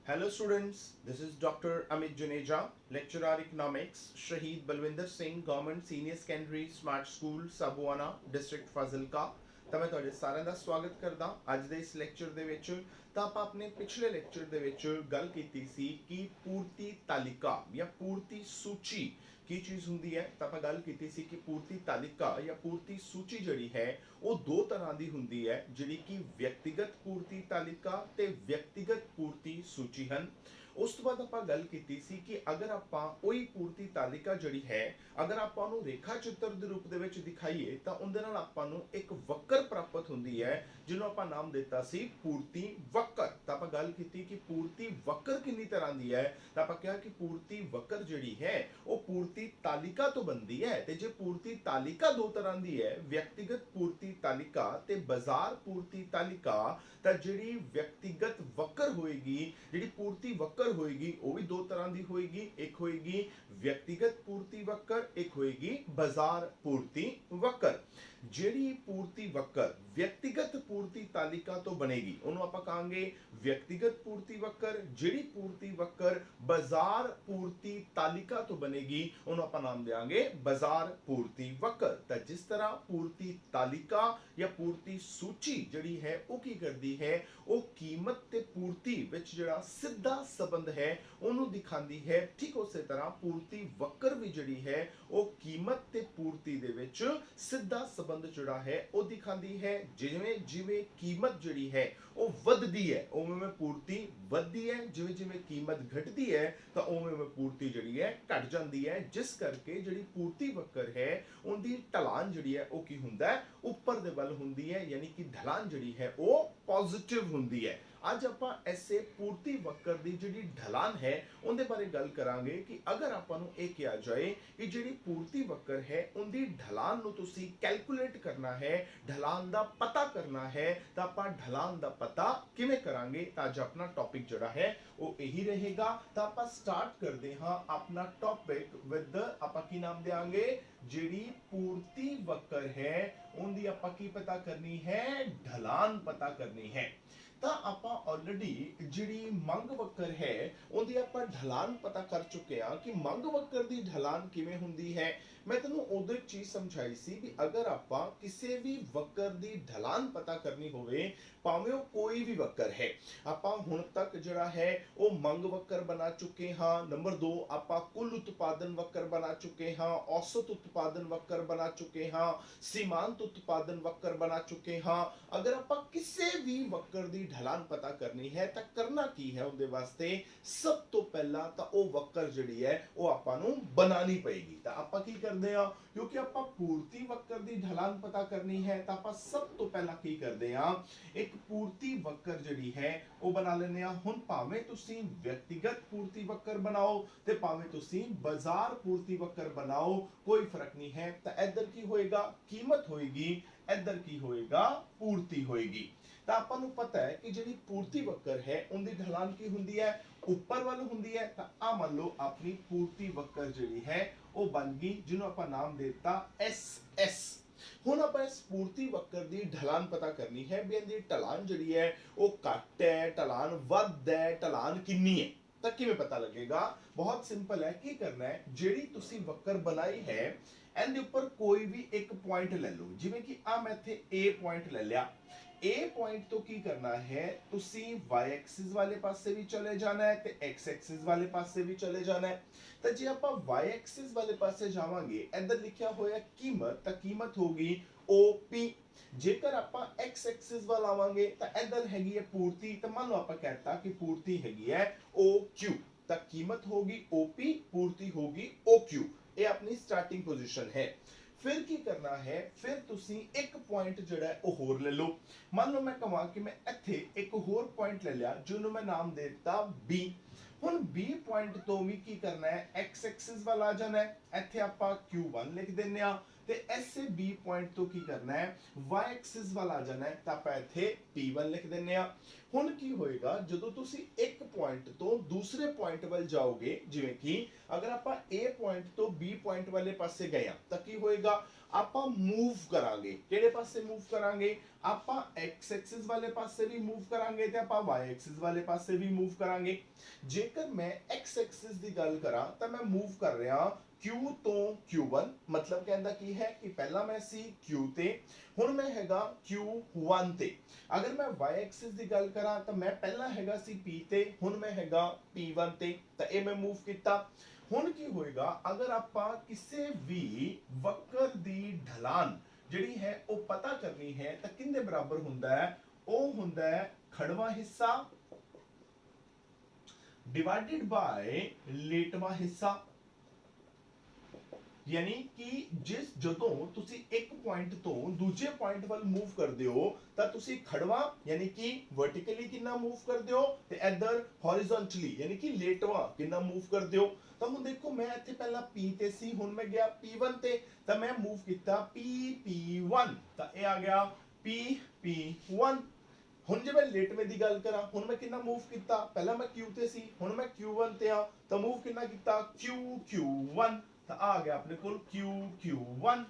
Hello students, this is Dr. Amit Juneja, lecturer economics, Shahid Balwinder Singh, Government Senior Secondary Smart School, Sabuana, District Fazilka। ਤਾਂ ਮੈਂ ਤੁਹਾਡੇ ਸਾਰਿਆਂ ਦਾ ਸਵਾਗਤ ਕਰਦਾ ਅੱਜ ਦੇ ਇਸ ਲੈਕਚਰ ਦੇ ਵਿੱਚ। ਤਾਂ ਆਪਾਂ ਆਪਣੇ ਪਿਛਲੇ ਲੈਕਚਰ ਦੇ ਵਿੱਚ ਗੱਲ ਕੀਤੀ ਸੀ ਕਿ ਪੂਰਤੀ ਤਾਲਿਕਾ ਜਾਂ ਪੂਰਤੀ ਸੂਚੀ ਕੀ ਚੀਜ਼ ਹੁੰਦੀ ਹੈ। ਤਾਂ ਆਪਾਂ ਗੱਲ ਕੀਤੀ ਸੀ ਕਿ ਪੂਰਤੀ ਤਾਲਿਕਾ ਜਾਂ ਪੂਰਤੀ ਸੂਚੀ ਜਿਹੜੀ ਹੈ ਉਹ ਦੋ ਤਰ੍ਹਾਂ ਦੀ ਹੁੰਦੀ ਹੈ, ਜਿਹੜੀ ਕਿ ਵਿਅਕਤੀਗਤ ਪੂਰਤੀ ਤਾਲਿਕਾ ਤੇ ਵਿਅਕਤੀਗਤ ਪੂਰਤੀ ਸੂਚੀ ਹਨ। ਉਸ ਤੋਂ ਬਾਅਦ ਆਪਾਂ ਗੱਲ ਕੀਤੀ ਸੀ ਕਿ ਅਗਰ ਆਪਾਂ ਕੋਈ ਪੂਰਤੀ ਤਾਲਿਕਾ ਜਿਹੜੀ ਹੈ ਅਗਰ ਆਪਾਂ ਉਹਨੂੰ ਰੇਖਾ ਚਿੱਤਰ ਦੇ ਰੂਪ ਦੇ ਵਿੱਚ ਦਿਖਾਈਏ ਤਾਂ ਉਹਦੇ ਨਾਲ ਆਪਾਂ ਨੂੰ ਇੱਕ ਵਕਰ ਪ੍ਰਾਪਤ ਹੁੰਦੀ ਹੈ, ਜਿਹਨੂੰ ਆਪਾਂ ਨਾਮ ਦਿੱਤਾ ਸੀ ਪੂਰਤੀ ਵਕਰ। ਤਾਂ ਆਪਾਂ ਗੱਲ ਕੀਤੀ ਕਿ ਪੂਰਤੀ ਵਕਰ ਕਿੰਨੀ ਤਰ੍ਹਾਂ ਦੀ ਹੈ, ਤਾਂ ਆਪਾਂ ਕਿਹਾ ਕਿ ਪੂਰਤੀ ਵਕਰ ਜਿਹੜੀ ਹੈ ਉਹ ਪੂਰਤੀ ਤਾਲਿਕਾ ਤੋਂ ਬਣਦੀ ਹੈ। ਤੇ ਜੇ ਪੂਰਤੀ ਤਾਲਿਕਾ ਦੋ ਤਰ੍ਹਾਂ ਦੀ ਹੈ, ਵਿਅਕਤੀਗਤ ਪੂਰਤੀ ਤਾਲਿਕਾ ਤੇ ਬਾਜ਼ਾਰ ਪੂਰਤੀ ਤਾਲਿਕਾ, ਤਾਂ ਜਿਹੜੀ ਵਿਅਕਤੀਗਤ ਵਕਰ ਹੋਏਗੀ, ਜਿਹੜੀ ਪੂਰਤੀ ਵਕਰ ਹੋਏਗੀ ਉਹ ਵੀ ਦੋ ਤਰ੍ਹਾਂ ਦੀ ਹੋਏਗੀ। ਇੱਕ ਹੋਏਗੀ ਵਿਅਕਤੀਗਤ ਪੂਰਤੀ ਵਕਰ, ਇੱਕ ਹੋਏਗੀ ਬਾਜ਼ਾਰ ਪੂਰਤੀ ਵਕਰ। ਜਿਹੜੀ ਪੂਰਤੀ ਵਕਰ ਵਿਅਕਤੀਗਤ ਪੂਰਤੀ ਤਾਲਿਕਾ ਤੋਂ ਬਣੇਗੀ ਉਹਨੂੰ ਆਪਾਂ ਕਹਾਂਗੇ ਵਿਅਕਤੀਗਤ ਪੂਰਤੀ ਵਕਰ। ਜਿਹੜੀ ਪੂਰਤੀ ਵਕਰ ਬਾਜ਼ਾਰ ਪੂਰਤੀ ਤਾਲਿਕਾ ਤੋਂ ਬਣੇਗੀ ਉਹਨੂੰ ਆਪਾਂ ਨਾਮ ਦੇਵਾਂਗੇ ਬਾਜ਼ਾਰ ਪੂਰਤੀ ਵਕਰ। ਤਾਂ ਜਿਸ ਤਰ੍ਹਾਂ ਪੂਰਤੀ ਤਾਲਿਕਾ ਜਾਂ ਪੂਰਤੀ ਸੂਚੀ ਜਿਹੜੀ ਹੈ ਉਹ ਕੀ ਕਰਦੀ ਹੈ, ਉਹ ਕੀਮਤ ਤੇ ਪੂਰਤੀ ਵਿੱਚ ਜਿਹੜਾ ਸਿੱਧਾ ਸੰਬੰਧ ਹੈ ਉਹਨੂੰ ਦਿਖਾਉਂਦੀ ਹੈ। ਠੀਕ ਉਸੇ ਤਰ੍ਹਾਂ ਪੂਰਤੀ ਵਕਰ ਵੀ ਜਿਹੜੀ ਹੈ ਉਹ ਕੀਮਤ ਤੇ ਪੂਰਤੀ ਦੇ ਵਿੱਚ ਸਿੱਧਾ ਸੰਬੰਧ ਜਿਹੜਾ ਹੈ ਉਹ ਦਿਖਾਉਂਦੀ ਹੈ। ਜਿਵੇਂ ਜਿਵੇਂ ਕੀਮਤ ਜਿਹੜੀ ਹੈ ਉਹ ਵੱਧਦੀ ਹੈ ਉਵੇਂ ਉਵੇਂ ਪੂਰਤੀ ਵੱਧਦੀ ਹੈ, ਜਿਵੇਂ ਜਿਵੇਂ ਕੀਮਤ ਘਟਦੀ ਹੈ ਤਾਂ ਉਵੇਂ ਉਵੇਂ ਪੂਰਤੀ ਜਿਹੜੀ ਹੈ ਘਟ ਜਾਂਦੀ ਹੈ। ਜਿਸ ਕਰਕੇ ਜਿਹੜੀ ਪੂਰਤੀ ਵਕਰ ਹੈ ਉਹਦੀ ਢਲਾਨ ਜਿਹੜੀ ਹੈ ਉਹ ਕੀ ਹੁੰਦਾ ਹੈ, ਉੱਪਰ ਦੇ ਵੱਲ ਹੁੰਦੀ ਹੈ, ਯਾਨੀ ਕਿ ਢਲਾਨ ਜਿਹੜੀ ਹੈ ਉਹ ਪੋਜ਼ਿਟਿਵ ਹੁੰਦੀ ਹੈ। ਅੱਜ ਆਪਾਂ ਐਸੇ ਪੂਰਤੀ ਵਕਰ ਦੀ ਜਿਹੜੀ ਢਲਾਨ ਹੈ ਉਹਦੇ ਬਾਰੇ ਗੱਲ ਕਰਾਂਗੇ ਕਿ ਅਗਰ ਆਪਾਂ ਨੂੰ ਇਹ ਕਿਹਾ ਜਾਏ ਕਿ ਜਿਹੜੀ ਪੂਰਤੀ ਵਕਰ ਹੈ ਉਹਦੀ ਢਲਾਨ ਨੂੰ ਤੁਸੀਂ ਕੈਲਕੂਲੇਟ ਕਰਨਾ ਹੈ, ਢਲਾਨ ਦਾ ਪਤਾ ਕਰਨਾ ਹੈ, ਤਾਂ ਆਪਾਂ ਢਲਾਨ ਦਾ ਪਤਾ ਕਿਵੇਂ ਕਰਾਂਗੇ। ਤਾਂ ਅੱਜ ਆਪਣਾ ਟੌਪਿਕ ਜਿਹੜਾ ਹੈ ਉਹ ਇਹੀ ਰਹੇਗਾ। ਤਾਂ ਆਪਾਂ ਸਟਾਰਟ ਕਰਦੇ ਹਾਂ ਆਪਣਾ ਟੌਪਿਕ ਵਿਦ ਆਪਾਂ ਕੀ ਨਾਮ ਦੇਵਾਂਗੇ, ਜਿਹੜੀ ਪੂਰਤੀ ਵਕਰ ਹੈ ਉਹਦੀ ਆਪਾਂ ਕੀ ਪਤਾ ਕਰਨੀ ਹੈ, ਢਲਾਨ ਪਤਾ ਕਰਨੀ ਹੈ। ਤਾਂ ਆਪਾਂ ਆਲਰੇਡੀ ਜਿਹੜੀ ਮੰਗ ਵਕਰ ਹੈ ਉਹਦੀ ਆਪਾਂ ਢਲਾਨ ਪਤਾ ਕਰ ਚੁੱਕੇ ਹਾਂ ਕਿ ਮੰਗ ਵਕਰ ਦੀ ਢਲਾਨ ਕਿਵੇਂ ਹੁੰਦੀ ਹੈ। ਮੈਂ ਤੁਹਾਨੂੰ ਉਦੋਂ ਇੱਕ ਚੀਜ਼ ਸਮਝਾਈ ਸੀ ਕਿ ਅਗਰ ਆਪਾਂ ਕਿਸੇ ਵੀ ਵਕਰ ਦੀ ਢਲਾਨ ਪਤਾ ਕਰਨੀ ਹੋਵੇ, ਭਾਵੇਂ ਉਹ ਕੋਈ ਵੀ ਵਕਰ ਹੈ, ਆਪਾਂ ਹੁਣ ਤੱਕ ਜਿਹੜਾ ਹੈ ਉਹ ਮੰਗ ਵਕਰ ਬਣਾ ਚੁੱਕੇ ਹਾਂ। ਨੰਬਰ 2 ਆਪਾਂ ਕੁੱਲ ਉਤਪਾਦਨ ਵਕਰ ਬਣਾ ਚੁੱਕੇ ਹਾਂ, ਔਸਤ ਉਤਪਾਦਨ ਵਕਰ ਬਣਾ ਚੁੱਕੇ ਹਾਂ, ਸੀਮਾਂਤ ਉਤਪਾਦਨ ਵਕਰ ਬਣਾ ਚੁੱਕੇ ਹਾਂ। ਅਗਰ ਆਪਾਂ ਕਿਸੇ ਵੀ ਵਕਰ ਦੀ ਢਲਾਨ ਪਤਾ ਕਰਨੀ ਹੈ ਤਾਂ ਕਰਨਾ ਕੀ ਹੈ, ਉਹਦੇ ਵਾਸਤੇ ਸਭ ਤੋਂ ਪਹਿਲਾਂ ਤਾਂ ਉਹ ਵਕਰ ਜਿਹੜੀ ਹੈ ਉਹ ਆਪਾਂ ਨੂੰ ਬਣਾਣੀ ਪਏਗੀ। ਤਾਂ ਆਪਾਂ ਕੀ ਕਰਦੇ ਆ, ਕਿਉਂਕਿ ਆਪਾਂ ਪੂਰਤੀ ਵਕਰ ਦੀ ਢਲਾਨ ਪਤਾ ਕਰਨੀ ਹੈ ਤਾਂ ਆਪਾਂ ਸਭ ਤੋਂ ਪਹਿਲਾਂ ਕੀ ਕਰਦੇ ਆ, ਇੱਕ ਪੂਰਤੀ ਵਕਰ ਜਿਹੜੀ ਹੈ ਉਹ ਬਣਾ ਲੈਂਦੇ ਆ। ਹੁਣ ਭਾਵੇਂ ਤੁਸੀਂ ਵਿਅਕਤੀਗਤ ਪੂਰਤੀ ਵਕਰ ਬਣਾਓ ਤੇ ਭਾਵੇਂ ਤੁਸੀਂ ਬਾਜ਼ਾਰ ਪੂਰਤੀ ਵਕਰ ਬਣਾਓ, ਕੋਈ ਫਰਕ ਨਹੀਂ ਹੈ। ਤਾਂ ਇੱਧਰ ਕੀ ਹੋਏਗਾ, ਕੀਮਤ ਹੋਏਗੀ, ਇੱਧਰ ਕੀ ਹੋਏਗਾ, ਪੂਰਤੀ ਹੋਏਗੀ। ਤਾਂ ਆਪਾਂ ਨੂੰ ਪਤਾ ਹੈ ਕਿ ਜਿਹੜੀ ਪੂਰਤੀ ਵਕਰ ਹੈ ਉਹਦੀ ਢਲਾਨ ਕੀ ਹੁੰਦੀ ਹੈ, ਉੱਪਰ ਵੱਲ ਹੁੰਦੀ ਹੈ। ਤਾਂ ਆ ਮੰਨ ਲਓ ਆਪਣੀ ਪੂਰਤੀ ਵਕਰ ਜਿਹੜੀ ਹੈ ਉਹ ਬਣ ਗਈ, ਜਿਹਨੂੰ ਆਪਾਂ ਨਾਮ ਦੇ ਦਿੱਤਾ SS। ਹੁਣ ਆਪਾਂ ਇਸ ਪੂਰਤੀ ਵਕਰ ਦੀ ਢਲਾਨ ਪਤਾ ਕਰਨੀ ਹੈ ਵੀ ਇਹਦੀ ਢਲਾਨ ਜਿਹੜੀ ਹੈ ਉਹ ਘੱਟ ਹੈ, ਢਲਾਨ ਵੱਧ ਹੈ, ਢਲਾਨ ਕਿੰਨੀ ਹੈ। ਤਾਂ ਕਿਵੇਂ ਪਤਾ ਲੱਗੇਗਾ, ਬਹੁਤ ਸਿੰਪਲ ਹੈ। ਕੀ ਕਰਨਾ ਹੈ, ਜਿਹੜੀ ਤੁਸੀਂ ਵਕਰ ਬਣਾਈ ਹੈ ਇਹਦੇ ਉੱਪਰ ਕੋਈ ਵੀ ਇੱਕ ਪੁਆਇੰਟ ਲੈ ਲਓ। ਜਿਵੇਂ ਕਿ ਆ ਮੈਂ ਇੱਥੇ A ਪੁਆਇੰਟ ਲੈ ਲਿਆ। A ਪੁਆਇੰਟ ਤੋਂ ਕੀ ਕਰਨਾ ਹੈ, ਤੁਸੀਂ y ਐਕਸਿਸ ਵਾਲੇ ਪਾਸੇ ਵੀ ਚਲੇ ਜਾਣਾ ਹੈ ਤੇ x ਐਕਸਿਸ ਵਾਲੇ ਪਾਸੇ ਵੀ ਚਲੇ ਜਾਣਾ ਹੈ। ਤਾਂ ਜੇ ਆਪਾਂ y ਐਕਸਿਸ ਵਾਲੇ ਪਾਸੇ ਜਾਵਾਂਗੇ, ਇੱਧਰ ਲਿਖਿਆ ਹੋਇਆ ਕੀਮਤ, ਤਾਂ ਕੀਮਤ ਹੋਗੀ OP। ਜੇਕਰ ਆਪਾਂ x ਐਕਸਿਸ ਵੱਲ ਆਵਾਂਗੇ ਤਾਂ ਇੱਧਰ ਹੈਗੀ ਹੈ ਪੂਰਤੀ। ਤਾਂ ਮੰਨ ਲਓ ਆਪਾਂ कहता ਕਿ ਪੂਰਤੀ ਹੈਗੀ ਹੈ OQ, ਤਾਂ ਕੀਮਤ ਹੋਗੀ OP, ਪੂਰਤੀ ਹੋਗੀ OQ। ਇਹ ਆਪਣੀ ਸਟਾਰਟਿੰਗ ਪੋਜੀਸ਼ਨ ਹੈ। ਫਿਰ ਕੀ ਕਰਨਾ ਹੈ, ਫਿਰ ਤੁਸੀਂ ਇੱਕ ਪੁਆਇੰਟ ਜਿਹੜਾ ਹੈ ਉਹ ਹੋਰ ਲੈ ਲਓ। ਮੰਨ ਲਓ ਮੈਂ ਕਹਾਂ ਕਿ ਮੈਂ ਇੱਥੇ ਇੱਕ ਹੋਰ ਪੁਆਇੰਟ ਲੈ ਲਿਆ ਜਿਹਨੂੰ ਮੈਂ ਨਾਮ ਦੇ ਦਿੱਤਾ B। ਹੁਣ B ਪੁਆਇੰਟ ਤੋਂ ਵੀ ਕੀ ਕਰਨਾ ਹੈ, x ਐਕਸਿਸ ਵੱਲ ਆ ਜਾਣਾ ਹੈ। ਇੱਥੇ ਆਪਾਂ Q1 ਲਿਖ ਦਿੰਨੇ ਆ ਤੇ ਐਸੇ B ਪੁਆਇੰਟ ਤੋਂ ਕੀ ਕਰਨਾ ਹੈ, y ਐਕਸਿਸ ਵੱਲ ਆ ਜਾਣਾ ਹੈ। ਤਾਂ ਆਪਾਂ ਇੱਥੇ P1 ਲਿਖ ਦਿੰਨੇ ਆ। ਹੁਣ ਕੀ ਹੋਏਗਾ, ਜਦੋਂ ਤੁਸੀਂ ਇੱਕ ਪੁਆਇੰਟ ਤੋਂ ਦੂਸਰੇ ਪੁਆਇੰਟ ਵੱਲ ਜਾਓਗੇ, ਜਿਵੇਂ ਕਿ ਅਗਰ ਆਪਾਂ A ਪੁਆਇੰਟ ਤੋਂ B ਪੁਆਇੰਟ ਵਾਲੇ ਪਾਸੇ ਗਏ ਆ ਤਾਂ ਕੀ ਹੋਏਗਾ, ਆਪਾਂ ਮੂਵ ਕਰਾਂਗੇ। ਕਿਹੜੇ ਪਾਸੇ ਮੂਵ ਕਰਾਂਗੇ? ਆਪਾਂ x ਐਕਸਿਸ ਵਾਲੇ ਪਾਸੇ ਵੀ ਮੂਵ ਕਰਾਂਗੇ ਤੇ ਆਪਾਂ y ਐਕਸਿਸ ਵਾਲੇ ਪਾਸੇ ਵੀ ਮੂਵ ਕਰਾਂਗੇ। ਜੇਕਰ ਮੈਂ x ਐਕਸਿਸ ਦੀ ਗੱਲ ਕਰਾਂ ਤਾਂ ਮੈਂ ਮੂਵ ਕਰ ਰਿਹਾ Q ਤੋਂ Q1, मतलब कहता की है कि पहला मैं सी Q ते, हुण मैं हैगा Q1 ते। अगर मैं y एक्सिस की गल करा तो मैं पहला हैगा सी P ते, हुण मैं हैगा P1 ते, तो ये मैं मूव किया। हुण की होएगा अगर आपां किसी भी वक्र दी ढलान जिहड़ी है वो पता करनी है तो किंदे बराबर हुंदा है? वो हुंदा है खड़वा हिस्सा डिवाइडेड बाय लेटवा हिस्सा। यानी कि जिस जदों तुसी एक पॉइंट तो दूजे पॉइंट वाल मूव करदे हो तां तुसी खड़वा यानी कि वर्टिकली कितना मूव करदे हो ते इधर हॉरिजॉन्टली यानी कि लेटवा कितना मूव करदे हो। तो हुण देखो मैं इत्थे पहला P ते सी, हुण मैं गया P1 ते, तां मैं मूव किया P1, तां ये आ गया P1। हुण जे मैं लेटवे दी गल करा, हुण मैं कितना मूव किया? पहला मैं Q ते सी, हुण मैं Q1 ते आ, तां मूव कितना किया? Q1, तो आ गया अपने को Q1।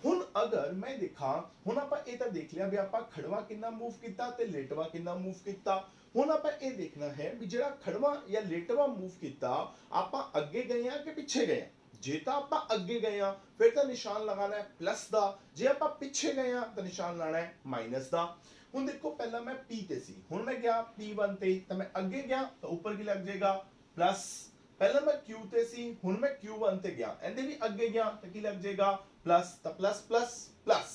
हुण अगर मैं देखा, हुण आपां ये तां देख लिया भी आपां खड़वा कितना मूव किया ते लेटवा कितना मूव किया। हुण आपां ये देखना है भी जिहड़ा खड़वा या लेटवा मूव किया आपां अगे गए हैं कि पिछे गए हैं। जे तां आपां अगे गए हैं फिर तां निशान लगाना है प्लस दा, जे आपां पिछे गए हैं तां निशान लाना है माइनस दा। हुण देखो पहला मैं P ते सी, हुण मैं गया P1 ते, तां मैं अगे गया तो ऊपर की लग जाएगा प्लस। पहले मैं Q ते सी, हुण मैं Q1 ते गया, एंदे भी अगे गया तो की लग जाएगा प्लस, तो प्लस प्लस प्लस।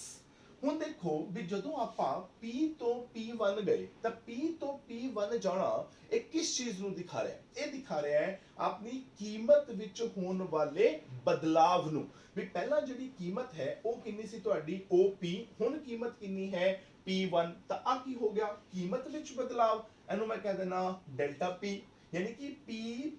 हुण देखो भी जदों आपां P तो P1 गए तो P तो P1 जाना एक किस चीज नूं दिखा रहा है? ये दिखा रहा है अपनी कीमत विच होने वाले बदलाव नूं। भी पहला जिहड़ी कीमत है वो कितनी सी तुहाडी OP, हुण कीमत कितनी है P1, तो आ की हो गया कीमत विच बदलाव। इहनूं मैं कह देना डेल्टा P, यानी कि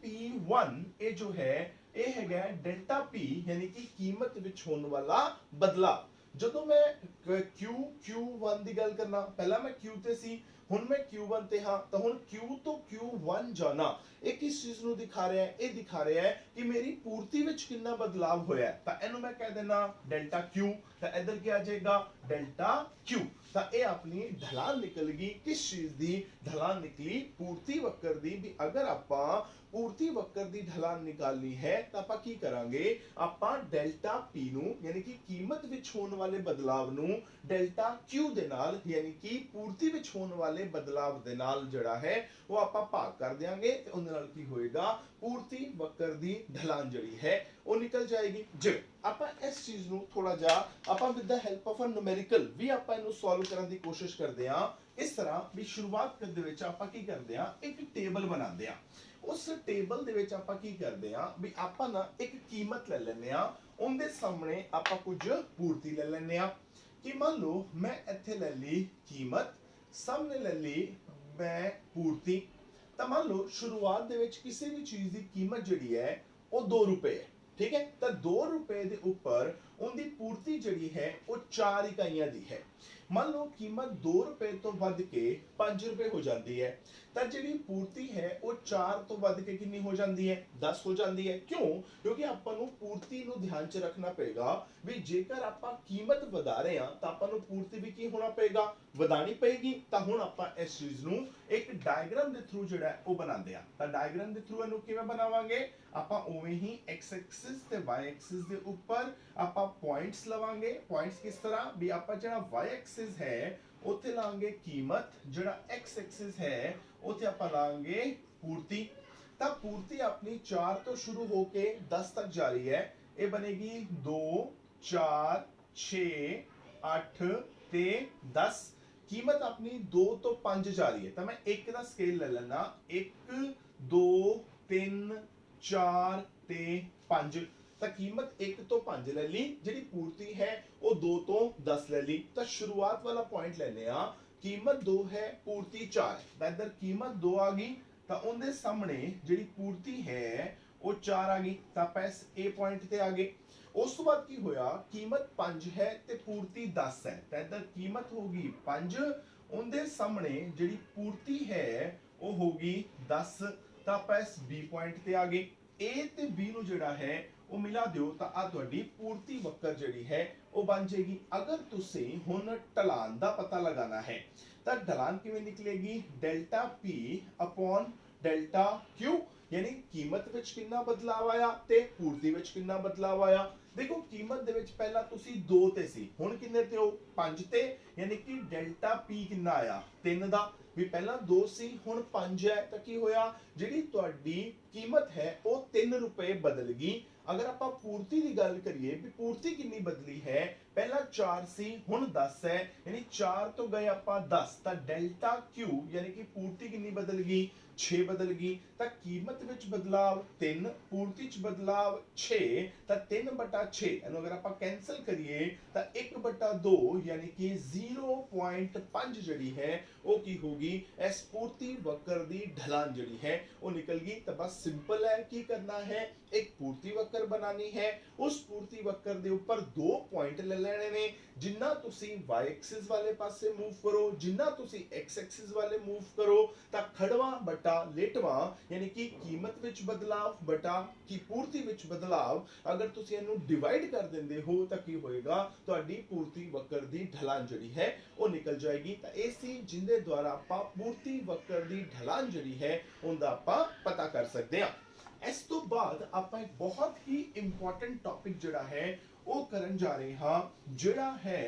P1 ये जो है ये हैगा डेल्टा P यानी कि कीमत विच होने वाला बदलाव। जदों मैं Q1 दी गल करना, पहला मैं Q ते सी, हुण मैं Q1 ते हां, तो हुण Q तो Q1 जाना ये किस चीज नूं दिखा रहा है? ये दिखा रहा है कि मेरी पूर्ति विच कितना बदलाव होया है। तो इहनूं मैं कह देना डेल्टा Q, तो इधर क्या आ जाएगा डेल्टा Q। तो ये अपनी ढलान निकल गई, किस चीज दी ढलान निकली? पूर्ति वक्र दी। भी अगर आपां पूर्ति वक्र दी ढलान निकालनी है तो आपां की करांगे? आपां डेल्टा P नूं यानी कि कीमत विच होने वाले बदलाव नूं डेल्टा Q दे नाल यानी कि पूर्ति विच होने वाले बदलाव दे नाल जिहड़ा है वो आपां भाग कर देंगे ते उहदे नाल की होएगा? पूर्ति वक्र दी ढलान जिहड़ी है वो निकल जाएगी। जिवें आपां इस चीज नूं थोड़ा जा आपां with the help of a numerical भी आपां इहनूं सॉल्व करन दी कोशिश करदे हां। इस तरह भी शुरुआत करदे विच आपां की करदे हां? एक टेबल बनांदे हां। उस टेबल दे विच आपां की करदे हां भी आपां ना एक कीमत ले लैंदे हां, उहदे सामने आपां कुछ पूर्ति ले लैंदे हां। कि मान लो मैं इत्थे ले ली कीमत, सामने ले ली मैं पूर्ति। तो मान लो शुरुआत दे विच किसी भी चीज की कीमत जिहड़ी है वो 2 रुपए है, ठीक है। तो 2 रुपए दे ऊपर उनकी पूर्ति जिहड़ी है वो 4 इकाइयां दी है। मान लो कीमत 2 रुपए तो वध के 5 रुपए हो जाती है, तो जिहड़ी पूर्ति है वो 4 तो वध के कितनी हो जाती है? 10 हो जाती है। क्यों? क्योंकि आपां नूं पूर्ति नूं ध्यान च रखना पेगा भी जेकर आपां कीमत वधा रहे हां तां आपां नूं पूर्ति भी की होना पेगा? वधानी पेगी। तां हुण आपां इस चीज नूं एक डायग्राम दे थ्रू जिहड़ा है वो बनांदे आ। तां डायग्राम दे थ्रू इहनूं किवें बनावांगे? आपां उवें ही x एक्सिस ते y एक्सिस दे ऊपर आपां पॉइंट्स लवांगे। पॉइंट्स किस तरह भी आपां जिहड़ा y एक्सिस है उत्थे लांगे कीमत, जिहड़ा x एक्सिस है उत्थे आपां लांगे पूर्ति। तां पूर्ति अपनी 4 तो शुरू होके 10 तक जा रही है। ये बनेगी 2 4 6 8 ते 10। कीमत अपनी 2 तो 5 जा रही है, तो मैं 1 का स्केल ले लेना, 1 2 3 4 ते 5। तो कीमत 1 तो 5 ले ली, जिहड़ी पूर्ति है वो 2 तो 10 ले ली। तो शुरुआत वाला पॉइंट लेने आ, कीमत 2 है पूर्ति 4, तो इधर कीमत 2 आ गई, तो उनके सामने जिहड़ी पूर्ति है वो 4 आ गई। तो आप इस ए पॉइंट ते आ गए। उस तो बाद की होया, कीमत 5 है ते पूर्ति 10 है, तो इधर कीमत होगी 5, उनके सामने जिहड़ी पूर्ति है वो होगी 10। तो आप इस बी पॉइंट ते आ गए। ए ते बी नूं जिहड़ा है ਉਹ ਮਿਲਾ ਦਿਓ ਤਾਂ ਆ ਤੁਹਾਡੀ ਪੂਰਤੀ ਵਕਰ ਜਿਹੜੀ ਹੈ ਉਹ ਬਣ ਜਾਏਗੀ। ਅਗਰ ਤੁਸੀਂ ਹੁਣ ਢਲਾਨ ਦਾ ਪਤਾ ਲਗਾਉਣਾ ਹੈ ਤਾਂ ਢਲਾਨ ਕਿਵੇਂ ਨਿਕਲੇਗੀ? ਡੈਲਟਾ ਪੀ ਅਪੋਨ ਡੈਲਟਾ ਕਿਊ, यानी कीमत विच कितना बदलाव आया ते पूर्ति विच कितना बदलाव आया। देखो कीमत दे विच पहला तुसी 2 ते सी, हुण किन्ने ते हो 5 ते, यानी कि डेल्टा पी कितना आया 3 दा, भी पहला 2 सी हुण 5 है तां की होया जिहड़ी तुहाडी कीमत है वो 3 रुपए बदल गई। अगर आपां पूर्ति की गल करिए भी पूर्ति कितनी बदली है, पहला 4 सी हुण 10 है, यानी 4 तो गए आपां 10, तां डेल्टा क्यू यानी कि पूर्ति कितनी बदल गई 6 बदल गई। तां कीमत विच बदलाव 3, पूर्ति च बदलाव 6, तां 3/6 इहनूं अगर आपां कैंसल करिए तां 1/2 यानी कि 0.5 जिहड़ी है वो की होगी इस पूर्ति वक्र दी ढलान जिहड़ी है वो निकल गई। तो बस सिंपल है, की करना है एक पूर्ति वक्र बनानी है, उस पूर्ति वक्र दे ऊपर 2 पॉइंट ले लेने ने, जिन्ना तुसी y एक्सिस वाले पासे मूव करो जिन्ना तुसी x एक्सिस वाले मूव करो तां खड़वा बटा लेटवा यानी कि कीमत विच बदलाव बटा की पूर्ति विच बदलाव अगर तुसी इहनूं डिवाइड कर दिंदे हो तां की होएगा तुहाडी पूर्ति वक्र दी ढलान जिहड़ी है वो निकल जाएगी। तां इह सी जिंदे द्वारा आपां पूर्ति वक्र दी ढलान जिहड़ी है उहदा आपां पता कर सकदे हां। इस तो बाद आपां एक बहुत ही इंपॉर्टेंट टॉपिक जिहड़ा है वो करन जा रहे हां, जिहड़ा है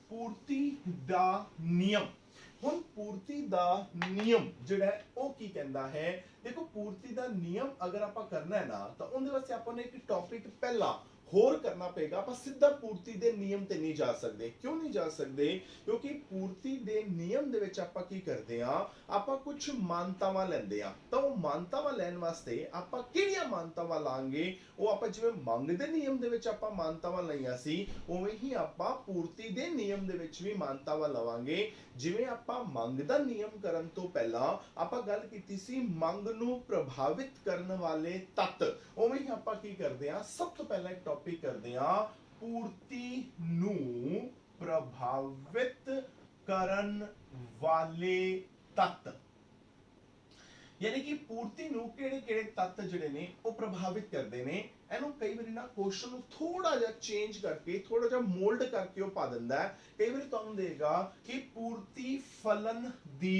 पूर्ति दा नियम। हुण पूर्ति दा नियम जिहड़ा है वो की कहंदा है, देखो पूर्ति दा नियम अगर आपां करना है ना तो उहदे वास्ते आपां ने एक टॉपिक पहला होर करना पेगा। आपां सीधा पूर्ति दे नियम ते नहीं जा सकदे। क्यों नहीं जा सकदे? क्योंकि पूर्ति दे नियम दे विच आपां की करदे आ, आपां कुछ मानतावां लैंदे आ। तो वो मानतावां लैण वास्ते आपां किहड़ियां मानतावां लांगे, वो आपां जिवें मंग दे नियम दे विच आपां मानतावां लईआं सी उवें ही आपां पूर्ति दे नियम दे विच भी मानतावां लवांगे। जिवें आपां मंग दा नियम करन तो पहला आपां गल कीती सी मंग नूं प्रभावित करन वाले तत्त, उवें ही आपां की करदे आ सब तो पहला एक टॉपिक करदे आ पूर्ति नूं प्रभावित करन वाले तत्त। यानी कि पूर्ति नूं किहड़े-किहड़े तत्त जिहड़े ने वो प्रभावित करदे ने। ਇਹਨੂੰ कई बार ना क्वेश्चन ਨੂੰ थोड़ा ਜਿਹਾ चेंज करके थोड़ा ਜਿਹਾ मोल्ड करके ਉਹ ਪਾ ਦਿੰਦਾ ਹੈ। ਕਈ ਵਾਰ ਤੁਹਾਨੂੰ ਦੇਗਾ ਕਿ पूर्ति फलन ਦੀ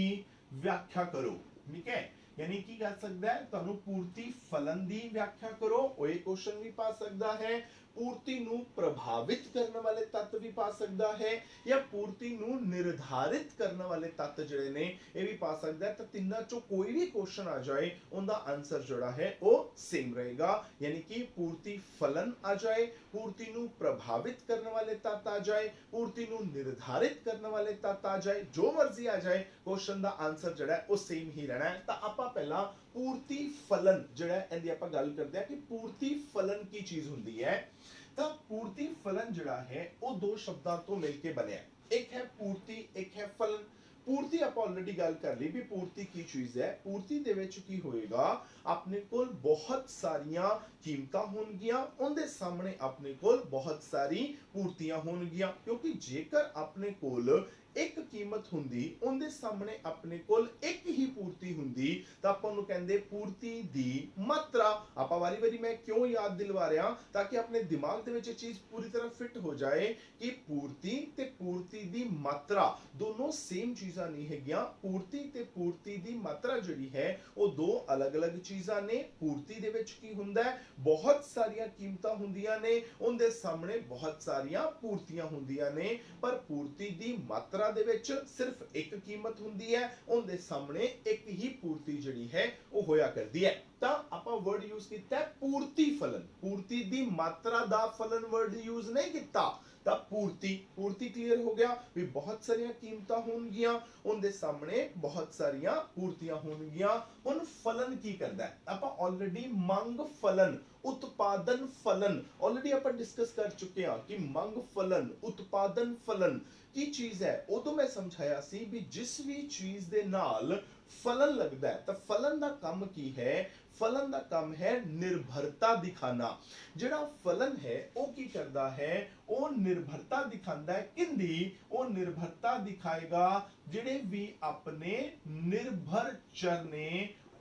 व्याख्या करो, ठीक है, यानी की कर सकता है ਤੁਹਾਨੂੰ पूर्ति फलन ਦੀ व्याख्या करो, ਉਹ ਇਹ क्वेश्चन भी पा सकता है। पूर्ति ਨੂੰ प्रभावित करने वाले तत्व भी पा सकता है या पूर्ति ਨੂੰ निर्धारित करने वाले तत्व ਜਿਹੜੇ ਨੇ ਇਹ ਵੀ ਪਾ ਸਕਦਾ ਹੈ। ਤਾਂ ਤਿੰਨਾਂ ਚੋਂ ਕੋਈ ਵੀ क्वेश्चन आ जाए ਉਹਦਾ आंसर ਜਿਹੜਾ है वो सेम रहेगा, यानी कि पूर्ति फलन आ जाए, पूर्ति ਨੂੰ प्रभावित करने वाले तत्व आ जाए, पूर्ति ਨੂੰ निर्धारित करने वाले तत्व आ जाए, जो मर्जी आ जाए क्वेश्चन ਦਾ आंसर ਜਿਹੜਾ है वो सेम ही रहना है। ਤਾਂ ਆਪਾਂ ਪਹਿਲਾਂ पूर्ति फलन ਜਿਹੜਾ ਇਹਦੀ ਆਪਾਂ ਗੱਲ ਕਰਦੇ ਆ ਕਿ पूर्ति फलन ਕੀ ਚੀਜ਼ ਹੁੰਦੀ ਹੈ। ਤਾਂ पूर्ति फलन ਜਿਹੜਾ है वो दो शब्दां ਤੋਂ ਮਿਲ ਕੇ ਬਣਿਆ, एक है पूर्ति एक है फलन। पूर्ति आप ऑलरेडी गल कर ली भी पूर्ति की चीज है। पूर्ति दे विच की होएगा अपने कोल बहुत सारियां कीमतां होणगियां, उनके सामने अपने कोल बहुत सारी पूर्तियां होणगियां, क्योंकि जेकर अपने कोल एक कीमत हुंदी उनके सामने अपने कोल एक ही पूर्ति हुंदी तो आपां नूं कहंदे पूर्ति दी मात्रा। आपां वारी वारी मैं क्यों याद दिलवा रहा ताकि अपने दिमाग दे विच चीज पूरी तरह फिट हो जाए कि पूर्ति ते पूर्ति दी मात्रा दोनों सेम चीज़ां नहीं हैगियां। पूर्ति ते पूर्ति दी मात्रा जिहड़ी है वो दो अलग अलग चीज़ां ने। पूर्ति दे विच की हुंदा है बहुत सारियां कीमतां हुंदियां ने, उनके सामने बहुत सारियां पूर्तियां हुंदियां ने, पर पूर्ति दी मात्रा दे विच सिर्फ एक कीमत हुंदी है, उनके सामने एक ही पूर्ति जिहड़ी है वो होया करदी है। ਤਾਂ ਆਪਾਂ वर्ड यूज ਕੀਤਾ पूर्ति फलन, पूर्ति दी मात्रा दा फलन वर्ड यूज नहीं किया। ਤਾਂ पूर्ति पूर्ति क्लियर हो गया भी बहुत सारियां कीमतां होणगियां उनके सामने बहुत सारियां पूर्तियां होणगियां। हुण फलन की करदा है, आपां ऑलरेडी मंग फलन उत्पादन फलन ऑलरेडी आपां डिस्कस कर चुके हैं कि मंग फलन उत्पादन फलन की चीज है। उदों मैं समझाया सी भी जिस भी चीज दे नाल फलन लगता है तो फलन दा काम की है, फलन दा काम है निर्भरता दिखाना। जिहड़ा फलन है वो की करदा है वो निर्भरता दिखांदा है। किंदी वो निर्भरता दिखाएगा जिहड़े भी अपने निर्भर चर ने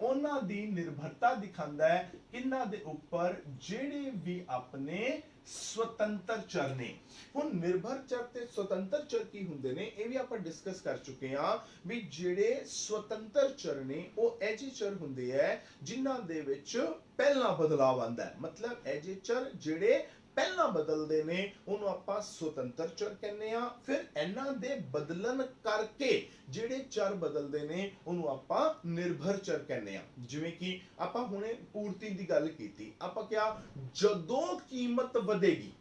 ਉਹਨਾਂ ਦੀ ਨਿਰਭਰਤਾ ਦਿਖਾਉਂਦਾ ਹੈ ਕਿੰਨਾ ਦੇ ਉੱਪਰ, ਜਿਹੜੇ ਵੀ ਆਪਣੇ ਸੁਤੰਤਰ ਚਰ ਨੇ। ਹੁਣ ਨਿਰਭਰ ਚਰ ਤੇ ਸੁਤੰਤਰ ਚਰ ਕੀ ਹੁੰਦੇ ਨੇ, ਇਹ ਵੀ ਆਪਾਂ ਡਿਸਕਸ ਕਰ ਚੁੱਕੇ ਹਾਂ ਵੀ ਜਿਹੜੇ ਸੁਤੰਤਰ ਚਰ ਨੇ ਉਹ ਐਜੇ ਚਰ ਹੁੰਦੇ ਹੈ ਜਿਨ੍ਹਾਂ ਦੇ ਵਿੱਚ ਪਹਿਲਾ ਬਦਲਾਵ ਆਂਦਾ ਹੈ। ਮਤਲਬ ਐਜੇ ਚਰ ਜਿਹੜੇ ਪਹਿਲਾਂ ਬਦਲਦੇ ਨੇ ਉਹਨੂੰ ਆਪਾਂ ਸੁਤੰਤਰ ਚਰ ਕਹਿੰਦੇ ਆ। ਫਿਰ ਇਹਨਾਂ ਦੇ ਬਦਲਣ ਕਰਕੇ ਜਿਹੜੇ ਚਰ ਬਦਲਦੇ ਨੇ ਉਹਨੂੰ ਆਪਾਂ ਨਿਰਭਰ ਚਰ ਕਹਿੰਦੇ ਆ। ਜਿਵੇਂ ਕਿ ਆਪਾਂ ਹੁਣੇ ਪੂਰਤੀ ਦੀ ਗੱਲ ਕੀਤੀ, ਆਪਾਂ ਕਿਹਾ ਜਦੋਂ ਕੀਮਤ ਵਧੇਗੀ,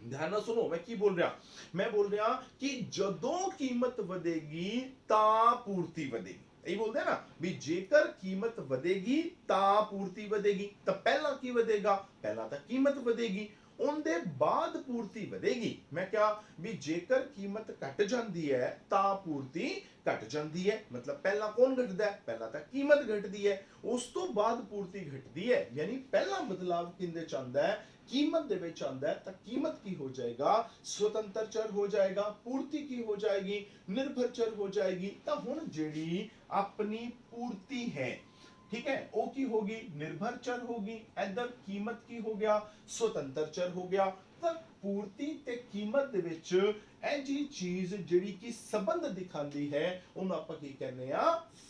ध्यान ਨਾਲ ਸੁਣੋ ਮੈਂ ਕੀ ਬੋਲ ਰਿਹਾ, ਮੈਂ ਬੋਲ ਰਿਹਾ ਕਿ ਜਦੋਂ ਕੀਮਤ ਵਧੇਗੀ ਤਾਂ ਪੂਰਤੀ ਵਧੇਗੀ। ਇਹ ਬੋਲਦੇ ਨਾ ਵੀ ਜੇਕਰ ਕੀਮਤ ਵਧੇਗੀ ਤਾਂ ਪੂਰਤੀ ਵਧੇਗੀ, ਤਾਂ ਪਹਿਲਾਂ ਕੀ ਵਧੇਗਾ, ਪਹਿਲਾਂ ਤਾਂ ਕੀਮਤ ਵਧੇਗੀ, ਉਹਦੇ ਬਾਅਦ ਪੂਰਤੀ ਵਧੇਗੀ। ਮੈਂ ਕਿਹਾ ਵੀ ਜੇਕਰ ਕੀਮਤ ਘਟ ਜਾਂਦੀ ਹੈ ਤਾਂ ਪੂਰਤੀ ਘਟ ਜਾਂਦੀ ਹੈ। ਮਤਲਬ ਪਹਿਲਾਂ ਕੌਣ ਘਟਦਾ ਹੈ, ਪਹਿਲਾਂ ਤਾਂ ਕੀਮਤ ਘਟਦੀ ਹੈ, ਉਸ ਤੋਂ ਬਾਅਦ ਪੂਰਤੀ ਘਟਦੀ ਹੈ। ਯਾਨੀ ਪਹਿਲਾ ਬਦਲਾਵ ਕਿੰਦੇ ਚ ਆਉਂਦਾ ਹੈ, ਕੀਮਤ ਦੇ ਵਿੱਚ ਆਉਂਦਾ ਹੈ, ਤਾਂ ਕੀਮਤ ਕੀ ਹੋ ਜਾਏਗਾ, ਸੁਤੰਤਰ ਚਰ ਹੋ ਜਾਏਗਾ। ਪੂਰਤੀ ਕੀ ਹੋ ਜਾਏਗੀ, ਨਿਰਭਰ ਚਰ ਹੋ ਜਾਏਗੀ। ਤਾਂ ਹੁਣ ਜਿਹੜੀ ਆਪਣੀ ਪੂਰਤੀ ਹੈ, ठीक है, वो की होगी, निर्भर चर होगी। इधर कीमत की हो गया, स्वतंत्र चर हो गया। तो पूर्ति ते कीमत दे विच ਇਹ ਜੀ ਚੀਜ਼ ਜਿਹੜੀ ਕਿ ਸੰਬੰਧ ਦਿਖਾਉਂਦੀ ਹੈ ਉਹਨੂੰ ਆਪਾਂ ਕੀ ਕਹਿੰਦੇ ਆ,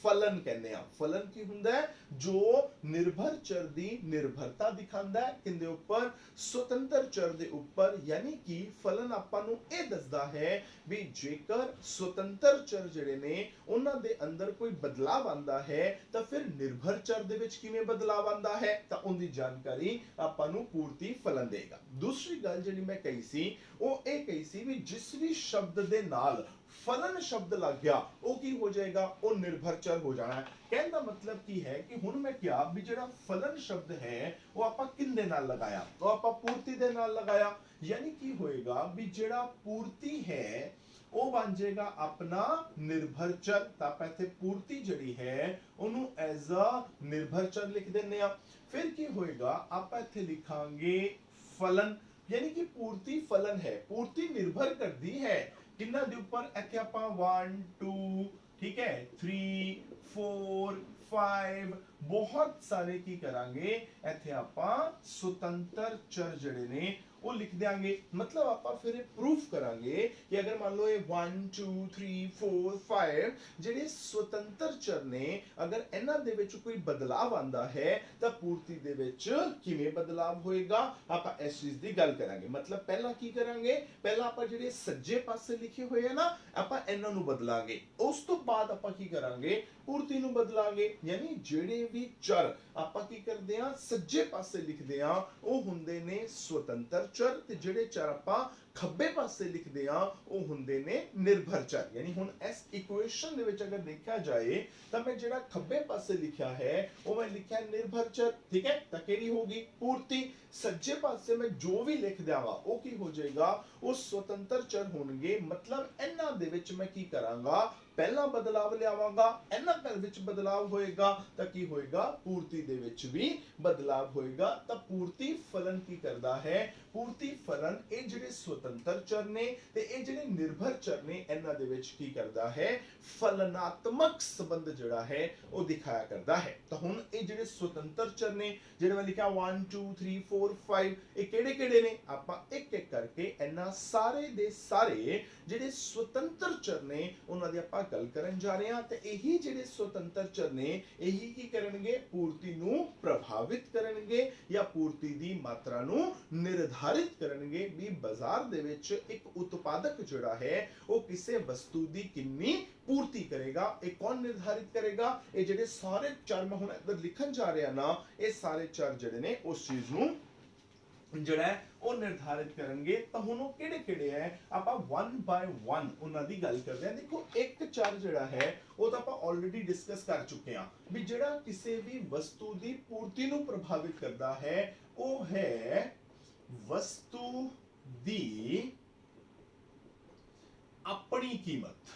ਫਲਨ ਕਹਿੰਦੇ ਆ। ਫਲਨ ਕੀ ਹੁੰਦਾ ਹੈ, ਜੋ ਨਿਰਭਰ ਚਰ ਦੀ ਨਿਰਭਰਤਾ ਦਿਖਾਉਂਦਾ ਹੈ ਕਿੰਦੇ ਉੱਪਰ, ਸੁਤੰਤਰ ਚਰ ਦੇ ਉੱਪਰ। ਯਾਨੀ ਕਿ ਫਲਨ ਆਪਾਂ ਨੂੰ ਇਹ ਦੱਸਦਾ ਹੈ ਵੀ ਜੇਕਰ ਸੁਤੰਤਰ ਚਰ ਜਿਹੜੇ ਨੇ ਉਹਨਾਂ ਦੇ ਅੰਦਰ ਕੋਈ ਬਦਲਾਵ ਆਂਦਾ ਹੈ ਤਾਂ ਫਿਰ ਨਿਰਭਰ ਚਰ ਦੇ ਵਿੱਚ ਕਿਵੇਂ ਬਦਲਾਵ ਆਂਦਾ ਹੈ, ਤਾਂ ਉਹਦੀ ਜਾਣਕਾਰੀ ਆਪਾਂ ਨੂੰ ਪੂਰਤੀ ਫਲਨ ਦੇਗਾ। ਦੂਸਰੀ ਗੱਲ ਜਿਹੜੀ ਮੈਂ ਕਹੀ ਸੀ ਉਹ ਇਹ ਕਹੀ ਸੀ ਵੀ ਜਿਸ ਵੀ ਸ਼ਬਦ ਦੇ ਨਾਲ ਫਲਨ ਸ਼ਬਦ ਲੱਗ ਗਿਆ ਉਹ ਕੀ ਹੋ ਜਾਏਗਾ, ਉਹ ਨਿਰਭਰ ਚਰ ਹੋ ਜਾਣਾ ਹੈ। ਕਹਿਣ ਦਾ ਮਤਲਬ ਕੀ ਹੈ ਕਿ ਹੁਣ ਮੈਂ ਕਿਹਾ ਵੀ ਜਿਹੜਾ ਫਲਨ ਸ਼ਬਦ ਹੈ ਉਹ ਆਪਾਂ ਕਿੰਦੇ ਨਾਲ ਲਗਾਇਆ, ਉਹ ਆਪਾਂ ਪੂਰਤੀ ਦੇ ਨਾਲ ਲਗਾਇਆ। ਯਾਨੀ ਕੀ ਹੋਏਗਾ ਵੀ ਜਿਹੜਾ ਪੂਰਤੀ ਹੈ ਉਹ ਬਣ ਜਾਏਗਾ ਆਪਣਾ ਨਿਰਭਰ ਚਰ। ਤਾਂ ਆਪਾਂ ਇੱਥੇ ਪੂਰਤੀ ਜਿਹੜੀ ਹੈ ਉਹਨੂੰ ਐਜ਼ ਅ ਨਿਰਭਰ ਚਰ ਲਿਖ ਦਿੰਨੇ ਆ। ਫਿਰ ਕੀ ਹੋਏਗਾ, ਆਪਾਂ ਇੱਥੇ ਲਿਖਾਂਗੇ ਫਲਨ, यानी कि पूर्ति फलन है। पूर्ति निर्भर करती है किन्ना दे ऊपर, इत्थे आपां 1 2 ठीक है 3 4 5 बहुत सारे की करांगे, इत्थे आपां स्वतंत्र चर जड़े ने वो लिख देंगे। मतलब ਆਪਾਂ ਫਿਰ ਇਹ ਪ੍ਰੂਫ ਕਰਾਂਗੇ ਕਿ ਅਗਰ ਮੰਨ ਲਓ ਇਹ 1 2 3 4 5 ਜਿਹੜੇ ਸੁਤੰਤਰ ਚਰ ਨੇ, ਅਗਰ ਇਹਨਾਂ ਦੇ ਵਿੱਚ ਕੋਈ ਬਦਲਾਵ ਆਂਦਾ ਹੈ ਤਾਂ ਪੂਰਤੀ ਦੇ ਵਿੱਚ ਕਿਵੇਂ ਬਦਲਾਵ ਹੋਏਗਾ, ਆਪਾਂ ਇਸ ਚੀਜ਼ ਦੀ ਗੱਲ ਕਰਾਂਗੇ। ਮਤਲਬ ਪਹਿਲਾਂ ਕੀ ਕਰਾਂਗੇ, ਪਹਿਲਾਂ ਆਪਾਂ ਜਿਹੜੇ ਸੱਜੇ ਪਾਸੇ ਲਿਖੇ ਹੋਏ ਆ ਨਾ ਆਪਾਂ ਇਹਨਾਂ ਨੂੰ ਬਦਲਾਂਗੇ, ਉਸ ਤੋਂ ਬਾਅਦ ਆਪਾਂ ਕੀ ਕਰਾਂਗੇ, ਪੂਰਤੀ ਨੂੰ ਬਦਲਾਂਗੇ। ਯਾਨੀ ਜਿਹੜੇ ਵੀ ਚਰ ਆਪਾਂ ਕੀ ਕਰਦੇ ਆ, ਸੱਜੇ ਪਾਸੇ ਲਿਖਦੇ ਆ ਉਹ ਹੁੰਦੇ ਨੇ ਸੁਤੰਤਰ ਚਰ, ਤੇ ਜਿਹੜੇ ਚਰ ਆਪਾਂ ਖੱਬੇ ਪਾਸੇ ਲਿਖਦੇ ਆ ਉਹ ਹੁੰਦੇ ਨੇ ਨਿਰਭਰ ਚਰ। ਯਾਨੀ ਹੁਣ ਇਸ ਇਕੁਏਸ਼ਨ ਦੇ ਵਿੱਚ ਅਗਰ ਦੇਖਿਆ ਜਾਏ ਤਾਂ ਮੈਂ ਜਿਹੜਾ ਖੱਬੇ ਪਾਸੇ ਲਿਖਿਆ ਹੈ ਉਹ ਮੈਂ ਲਿਖਿਆ ਨਿਰਭਰ ਚਰ, ਠੀਕ ਹੈ, ਤਾਂ ਕਿਹੜੀ ਹੋਗੀ, ਪੂਰਤੀ। ਸੱਜੇ ਪਾਸੇ ਮੈਂ ਜੋ ਵੀ ਲਿਖ ਦਿਆਂਗਾ ਉਹ ਕੀ ਹੋ ਜਾਏਗਾ, ਉਹ ਸੁਤੰਤਰ ਚਰ ਹੋਣਗੇ। ਮਤਲਬ ਇਹਨਾਂ ਦੇ ਵਿੱਚ ਮੈਂ ਕੀ ਕਰਾਂਗਾ, ਪਹਿਲਾ ਬਦਲਾਵ ਲਿਆਵਾਂਗਾ, ਇਹਨਾਂ ਦੇ ਵਿੱਚ ਬਦਲਾਵ ਹੋਏਗਾ ਤਾਂ ਕੀ ਹੋਏਗਾ, ਪੂਰਤੀ ਦੇ ਵਿੱਚ ਵੀ ਬਦਲਾਵ ਹੋਏਗਾ। ਤਾਂ ਪੂਰਤੀ ਫਲਨ ਕੀ ਕਰਦਾ ਹੈ, ਪੂਰਤੀ ਫਲਨ ਇਹ ਜਿਹੜੇ ਸੁਤੰਤਰ ਚਰ ਨੇ ਤੇ ਇਹ ਜਿਹੜੇ ਨਿਰਭਰ ਚਰ ਨੇ ਇਹਨਾਂ ਦੇ ਵਿੱਚ ਕੀ ਕਰਦਾ ਹੈ, ਫਲਨਾਤਮਕ ਸੰਬੰਧ ਜਿਹੜਾ ਹੈ ਉਹ ਦਿਖਾਇਆ ਕਰਦਾ ਹੈ। ਤਾਂ ਹੁਣ ਇਹ ਜਿਹੜੇ ਸੁਤੰਤਰ ਚਰ ਨੇ ਜਿਹੜੇ ਮੈਂ ਲਿਖਿਆ 1 2 3 4 5 ਇਹ ਕਿਹੜੇ ਕਿਹੜੇ ਨੇ, ਆਪਾਂ ਇੱਕ ਇੱਕ ਕਰਕੇ ਇਹਨਾਂ ਸਾਰੇ ਦੇ ਸਾਰੇ ਜਿਹੜੇ ਸੁਤੰਤਰ ਚਰ ਨੇ ਉਹਨਾਂ ਦੀ ਆਪਾਂ ਗੱਲ ਕਰਨ ਜਾ ਰਹੇ ਹਾਂ। ਤੇ ਇਹੀ ਜਿਹੜੇ ਸੁਤੰਤਰ ਚਰ ਨੇ ਇਹੀ ਕੀ ਕਰਨਗੇ, ਪੂਰਤੀ ਨੂੰ ਪ੍ਰਭਾਵਿਤ ਕਰਨਗੇ ਜਾਂ ਪੂਰਤੀ ਦੀ ਮਾਤਰਾ ਨੂੰ ਨਿਰਧਾਰਿਤ ਕਰਨਗੇ ਵੀ ਬਾਜ਼ਾਰ ਦੇ ਵਿੱਚ ਇੱਕ ਉਤਪਾਦਕ ਜਿਹੜਾ ਹੈ ਉਹ ਕਿਸੇ ਵਸਤੂ ਦੀ ਕਿੰਨੀ ਪੂਰਤੀ ਕਰੇਗਾ। ਇਹ ਕੌਣ ਨਿਰਧਾਰਿਤ ਕਰੇਗਾ, ਇਹ ਜਿਹੜੇ ਸਾਰੇ ਚਰ ਮੈਂ ਹੁਣ ਇੱਧਰ ਲਿਖਣ ਜਾ ਰਿਹਾ ਨਾ, ਇਹ ਸਾਰੇ ਚਰ ਜਿਹੜੇ ਨੇ ਉਸ ਚੀਜ਼ ਨੂੰ ਜਿਹੜਾ ਹੈ ਉਹ ਨਿਰਧਾਰਿਤ ਕਰਨਗੇ। ਤਾਂ ਹੁਣ ਉਹ ਕਿਹੜੇ ਕਿਹੜੇ ਹੈ, ਆਪਾਂ 1 ਬਾय 1 ਉਹਨਾਂ ਦੀ ਗੱਲ ਕਰਦੇ ਹਾਂ। ਦੇਖੋ ਇੱਕ ਚਰ ਜਿਹੜਾ ਹੈ ਉਹ ਤਾਂ ਆਪਾਂ ਆਲਰੇਡੀ ਡਿਸਕਸ ਕਰ ਚੁੱਕੇ ਹਾਂ ਵੀ ਜਿਹੜਾ ਕਿਸੇ ਵੀ ਵਸਤੂ ਦੀ ਪੂਰਤੀ ਨੂੰ ਪ੍ਰਭਾਵਿਤ ਕਰਦਾ ਹੈ ਉਹ ਹੈ ਵਸਤੂ ਦੀ ਆਪਣੀ ਕੀਮਤ।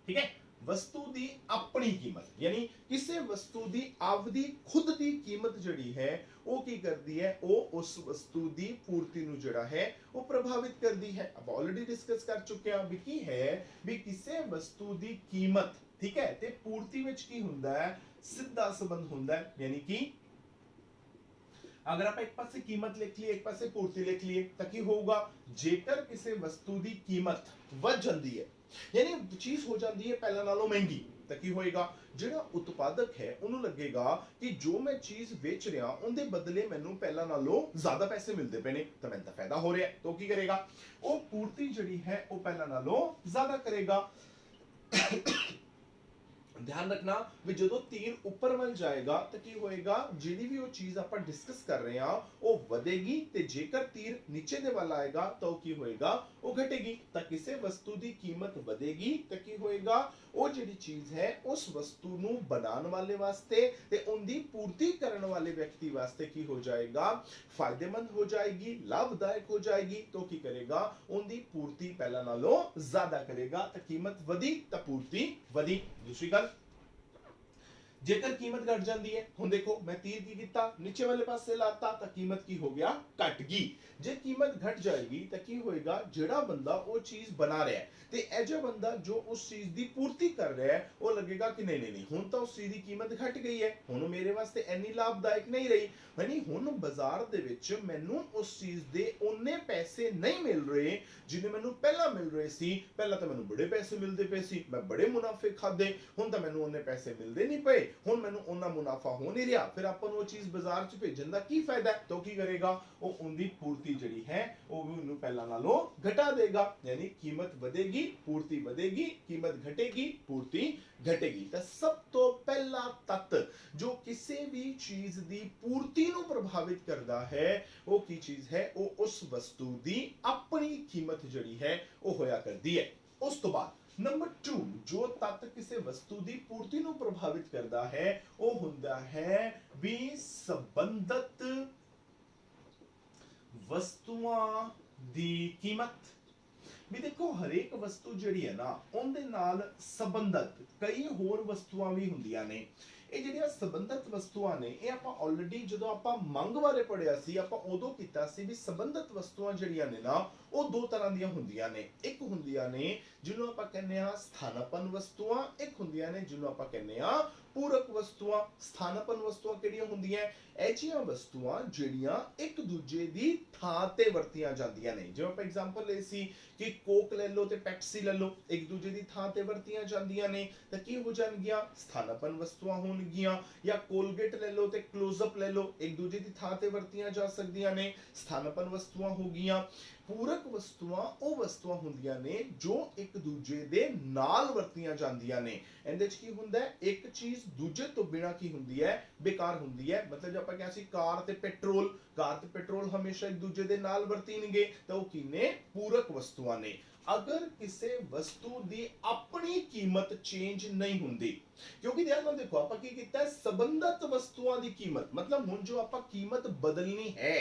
ਠੀਕ ਹੈ, ਵਸਤੂ ਦੀ ਆਪਣੀ ਕੀਮਤ ਯਾਨੀ ਕਿਸੇ ਵਸਤੂ ਦੀ ਆਪਦੀ ਖੁਦ ਦੀ ਕੀਮਤ ਜਿਹੜੀ ਹੈ ਉਹ ਕੀ ਕਰਦੀ ਹੈ, ਉਹ ਉਸ ਵਸਤੂ ਦੀ ਪੂਰਤੀ ਨੂੰ ਜਿਹੜਾ ਹੈ ਉਹ ਪ੍ਰਭਾਵਿਤ ਕਰਦੀ ਹੈ। ਆਪਾਂ ਆਲਰੇਡੀ ਡਿਸਕਸ ਕਰ ਚੁੱਕੇ ਹਾਂ ਵੀ ਕੀ ਹੈ ਵੀ ਕਿਸੇ ਵਸਤੂ ਦੀ ਕੀਮਤ, ਠੀਕ ਹੈ, ਤੇ ਪੂਰਤੀ ਵਿੱਚ ਕੀ ਹੁੰਦਾ ਹੈ, ਸਿੱਧਾ ਸੰਬੰਧ ਹੁੰਦਾ ਹੈ। ਯਾਨੀ ਕਿ अगर आप एक पासे कीमत लिख लिए एक पासे पूर्ति लिख लिए तो की होगा, जेकर किसी वस्तु की कीमत वध जाती है यानी चीज हो जाती है पहला नालों महंगी तो की होएगा, ਜਿਹੜਾ ਉਤਪਾਦਕ ਹੈ ਉਹਨੂੰ ਲੱਗੇਗਾ ਕਿ ਜੋ ਮੈਂ ਚੀਜ਼ ਵੇਚ ਰਿਹਾ ਉਹਦੇ ਬਦਲੇ ਮੈਨੂੰ ਪਹਿਲਾਂ ਨਾਲੋਂ ਜ਼ਿਆਦਾ ਪੈਸੇ ਮਿਲਦੇ ਪਏ ਨੇ ਤਾਂ ਮੈਨੂੰ ਤਾਂ ਫਾਇਦਾ ਹੋ ਰਿਹਾ, ਤਾਂ ਕੀ ਕਰੇਗਾ, ਉਹ ਪੂਰਤੀ ਜਿਹੜੀ ਹੈ ਉਹ ਪਹਿਲਾਂ ਨਾਲੋਂ ਜ਼ਿਆਦਾ ਕਰੇਗਾ। ध्यान रखना भी जो तीर ऊपर वल जाएगा तो की होएगा, जिहड़ी भी वो चीज आप डिस्कस कर रहे हैं वो वधेगी ते जेकर तीर नीचे दे वाला आएगा तो की होएगा वो घटेगी। तो किसी वस्तु की कीमत वधेगी तो की होएगा, वो जिहड़ी चीज है उस वस्तु नू बनाने वाले वास्ते ते उनदी पूर्ति करने वाले व्यक्ति वास्ते की हो जाएगा, फायदेमंद हो जाएगी, लाभदायक हो जाएगी। तो की करेगा, उनदी पूर्ति पहला नालों ज्यादा करेगा तो कीमत वधी तो पूर्ति वधी। दूसरी गल, जेकर कीमत घट जाती है, हुण देखो मैं तीर की कीता नीचे वाले पासे लाता तो कीमत की हो गया घट गई। जे कीमत घट जाएगी तो की होएगा, जेड़ा बंदा वो चीज बना रहा है ते ऐजा बंदा जो उस चीज की पूर्ति कर रहा है वो लगेगा कि नहीं नहीं नहीं हुण तो उस चीज की कीमत घट गई है, हुण मेरे वास्ते इन्नी लाभदायक नहीं रही, यानी हुण बाजार दे विच मैनू उस चीज दे उन्ने पैसे नहीं मिल रहे जिन्ने मैनू पहला मिल रहे सी। पहला तो मैनू बड़े पैसे मिलते पे सी, मैं बड़े मुनाफे खादे, हुण तो मैनू उन्ने पैसे मिलते नहीं पे, हुण मैनू उन्ना मुनाफा हो नहीं रहा, फिर आपां नूं वो चीज बाजार च भेजण दा की फायदा है। तो की करेगा, वो उनकी पूर्ति जिहड़ी है वो भी उन्नू पहला नालों घटा देगा, यानी कीमत वधेगी पूर्ति वधेगी, कीमत घटेगी पूर्ति घटेगी। तो सब तो पहला तत्व जो किसी भी चीज की पूर्ति नूं प्रभावित करता है वो की चीज है, वो उस वस्तु की अपनी कीमत जिहड़ी है वो होया करती है। उस तो बाद नंबर 2 जो तत्व किसी वस्तु की पूर्ति नूं प्रभावित करता है वो हुंदा है भी संबंधित वस्तुआं दी कीमत। भी देखो हरेक वस्तु जिहड़ी है ना उनदे नाल संबंधित कई होर वस्तुआं भी हुंदियां ने। ਇਹ ਜਿਹੜੀਆਂ ਸੰਬੰਧਿਤ ਵਸਤੂਆਂ ਨੇ ਇਹ ਆਪਾਂ ਆਲਰੇਡੀ ਜਦੋਂ ਆਪਾਂ ਮੰਗ ਬਾਰੇ ਪੜਿਆ ਸੀ ਆਪਾਂ ਉਦੋਂ ਕੀਤਾ ਸੀ ਵੀ ਸੰਬੰਧਿਤ ਵਸਤੂਆਂ ਜਿਹੜੀਆਂ ਨੇ ਨਾ ਉਹ ਦੋ ਤਰ੍ਹਾਂ ਦੀਆਂ ਹੁੰਦੀਆਂ ਨੇ। ਇੱਕ ਹੁੰਦੀਆਂ ਨੇ ਜਿਹਨੂੰ ਆਪਾਂ ਕਹਿੰਦੇ ਆ ਸਥਾਨਪਨ ਵਸਤੂਆਂ, ਇੱਕ ਹੁੰਦੀਆਂ ਨੇ ਜਿਹਨੂੰ ਆਪਾਂ ਕਹਿੰਦੇ ਆ ਪੂਰਕ ਵਸਤੂਆਂ। ਸਥਾਨਪਨ ਵਸਤੂਆਂ ਕਿਹੜੀਆਂ ਹੁੰਦੀਆਂ, ਐਜੀਆਂ ਵਸਤੂਆਂ ਜਿਹੜੀਆਂ ਇੱਕ ਦੂਜੇ ਦੀ ਥਾਂ ਤੇ ਵਰਤੀਆਂ ਜਾਂਦੀਆਂ ਨੇ। ਜਿਵੇਂ ਆਪਾਂ ਐਗਜ਼ਾਮਪਲ ਲਈ ਸੀ ਕਿ ਕੋਕ ਲੈ ਲਓ ਤੇ ਪੈਪਸੀ ਲੈ ਲਓ, ਇੱਕ ਦੂਜੇ ਦੀ ਥਾਂ ਤੇ ਵਰਤੀਆਂ ਜਾਂਦੀਆਂ ਨੇ ਤਾਂ ਕੀ ਹੋ ਜਾਣਗੀਆਂ, ਸਥਾਨਪਨ ਵਸਤੂਆਂ ਹੋਣਗੀਆਂ। ਜਾਂ ਕੋਲਗੇਟ ਲੈ ਲਓ ਤੇ ਕਲੋਜ਼ਅਪ ਲੈ ਲਓ, ਇੱਕ ਦੂਜੇ ਦੀ ਥਾਂ ਤੇ ਵਰਤੀਆਂ ਜਾ ਸਕਦੀਆਂ ਨੇ, ਸਥਾਨਪਨ ਵਸਤੂਆਂ ਹੋ ਗਈਆਂ। ਪੂਰਕ ਵਸਤੂਆਂ ਉਹ ਵਸਤੂਆਂ ਹੁੰਦੀਆਂ ਨੇ ਜੋ ਇੱਕ ਦੂਜੇ ਦੇ ਨਾਲ ਵਰਤੀਆਂ ਜਾਂਦੀਆਂ ਨੇ। ਇਹਦੇ ਵਿੱਚ ਕੀ ਹੁੰਦਾ ਹੈ, ਇੱਕ ਚੀਜ਼ ਦੂਜੇ ਤੋਂ ਬਿਨਾ ਕੀ ਹੁੰਦੀ ਹੈ, ਬੇਕਾਰ ਹੁੰਦੀ ਹੈ। ਮਤਲਬ ਜੇ ਆਪਾਂ ਕਿਹਾ ਸੀ ਕਾਰ ਤੇ ਪੈਟਰੋਲ ਹਮੇਸ਼ਾ ਇੱਕ ਦੂਜੇ ਦੇ ਨਾਲ ਵਰਤਣਗੇ ਤਾਂ ਉਹ ਕੀ ਨੇ, ਪੂਰਕ ਵਸਤੂਆਂ ਨੇ। अगर किसी वस्तु की अपनी कीमत चेंज नहीं होंदी, क्योंकि ध्यान नाल देखो आप की कीता है संबंधित वस्तुओं की कीमत, मतलब हुण जो आप कीमत बदलनी है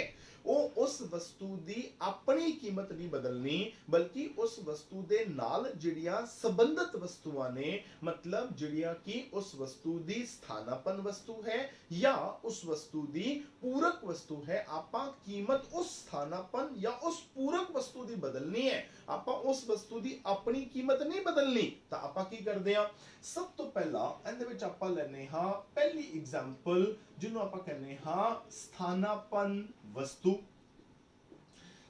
वो उस वस्तु की अपनी कीमत नहीं बदलनी बल्कि उस वस्तु दे नाल जिहड़ियां संबंधित वस्तुआं ने, मतलब जिहड़ियां कि उस वस्तु की स्थानापन्न वस्तु है या उस वस्तु की पूरक वस्तु है, आपां कीमत उस स्थानापन्न या उस पूरक वस्तु की बदलनी है, आपां उस वस्तु की अपनी कीमत नहीं बदलनी। तो आपां की करदे हां, सब तो पहला इहदे विच आपां लैने हां पहली एग्जांपल जिन्हों आपां कहने हां स्थानापन्न वस्तु।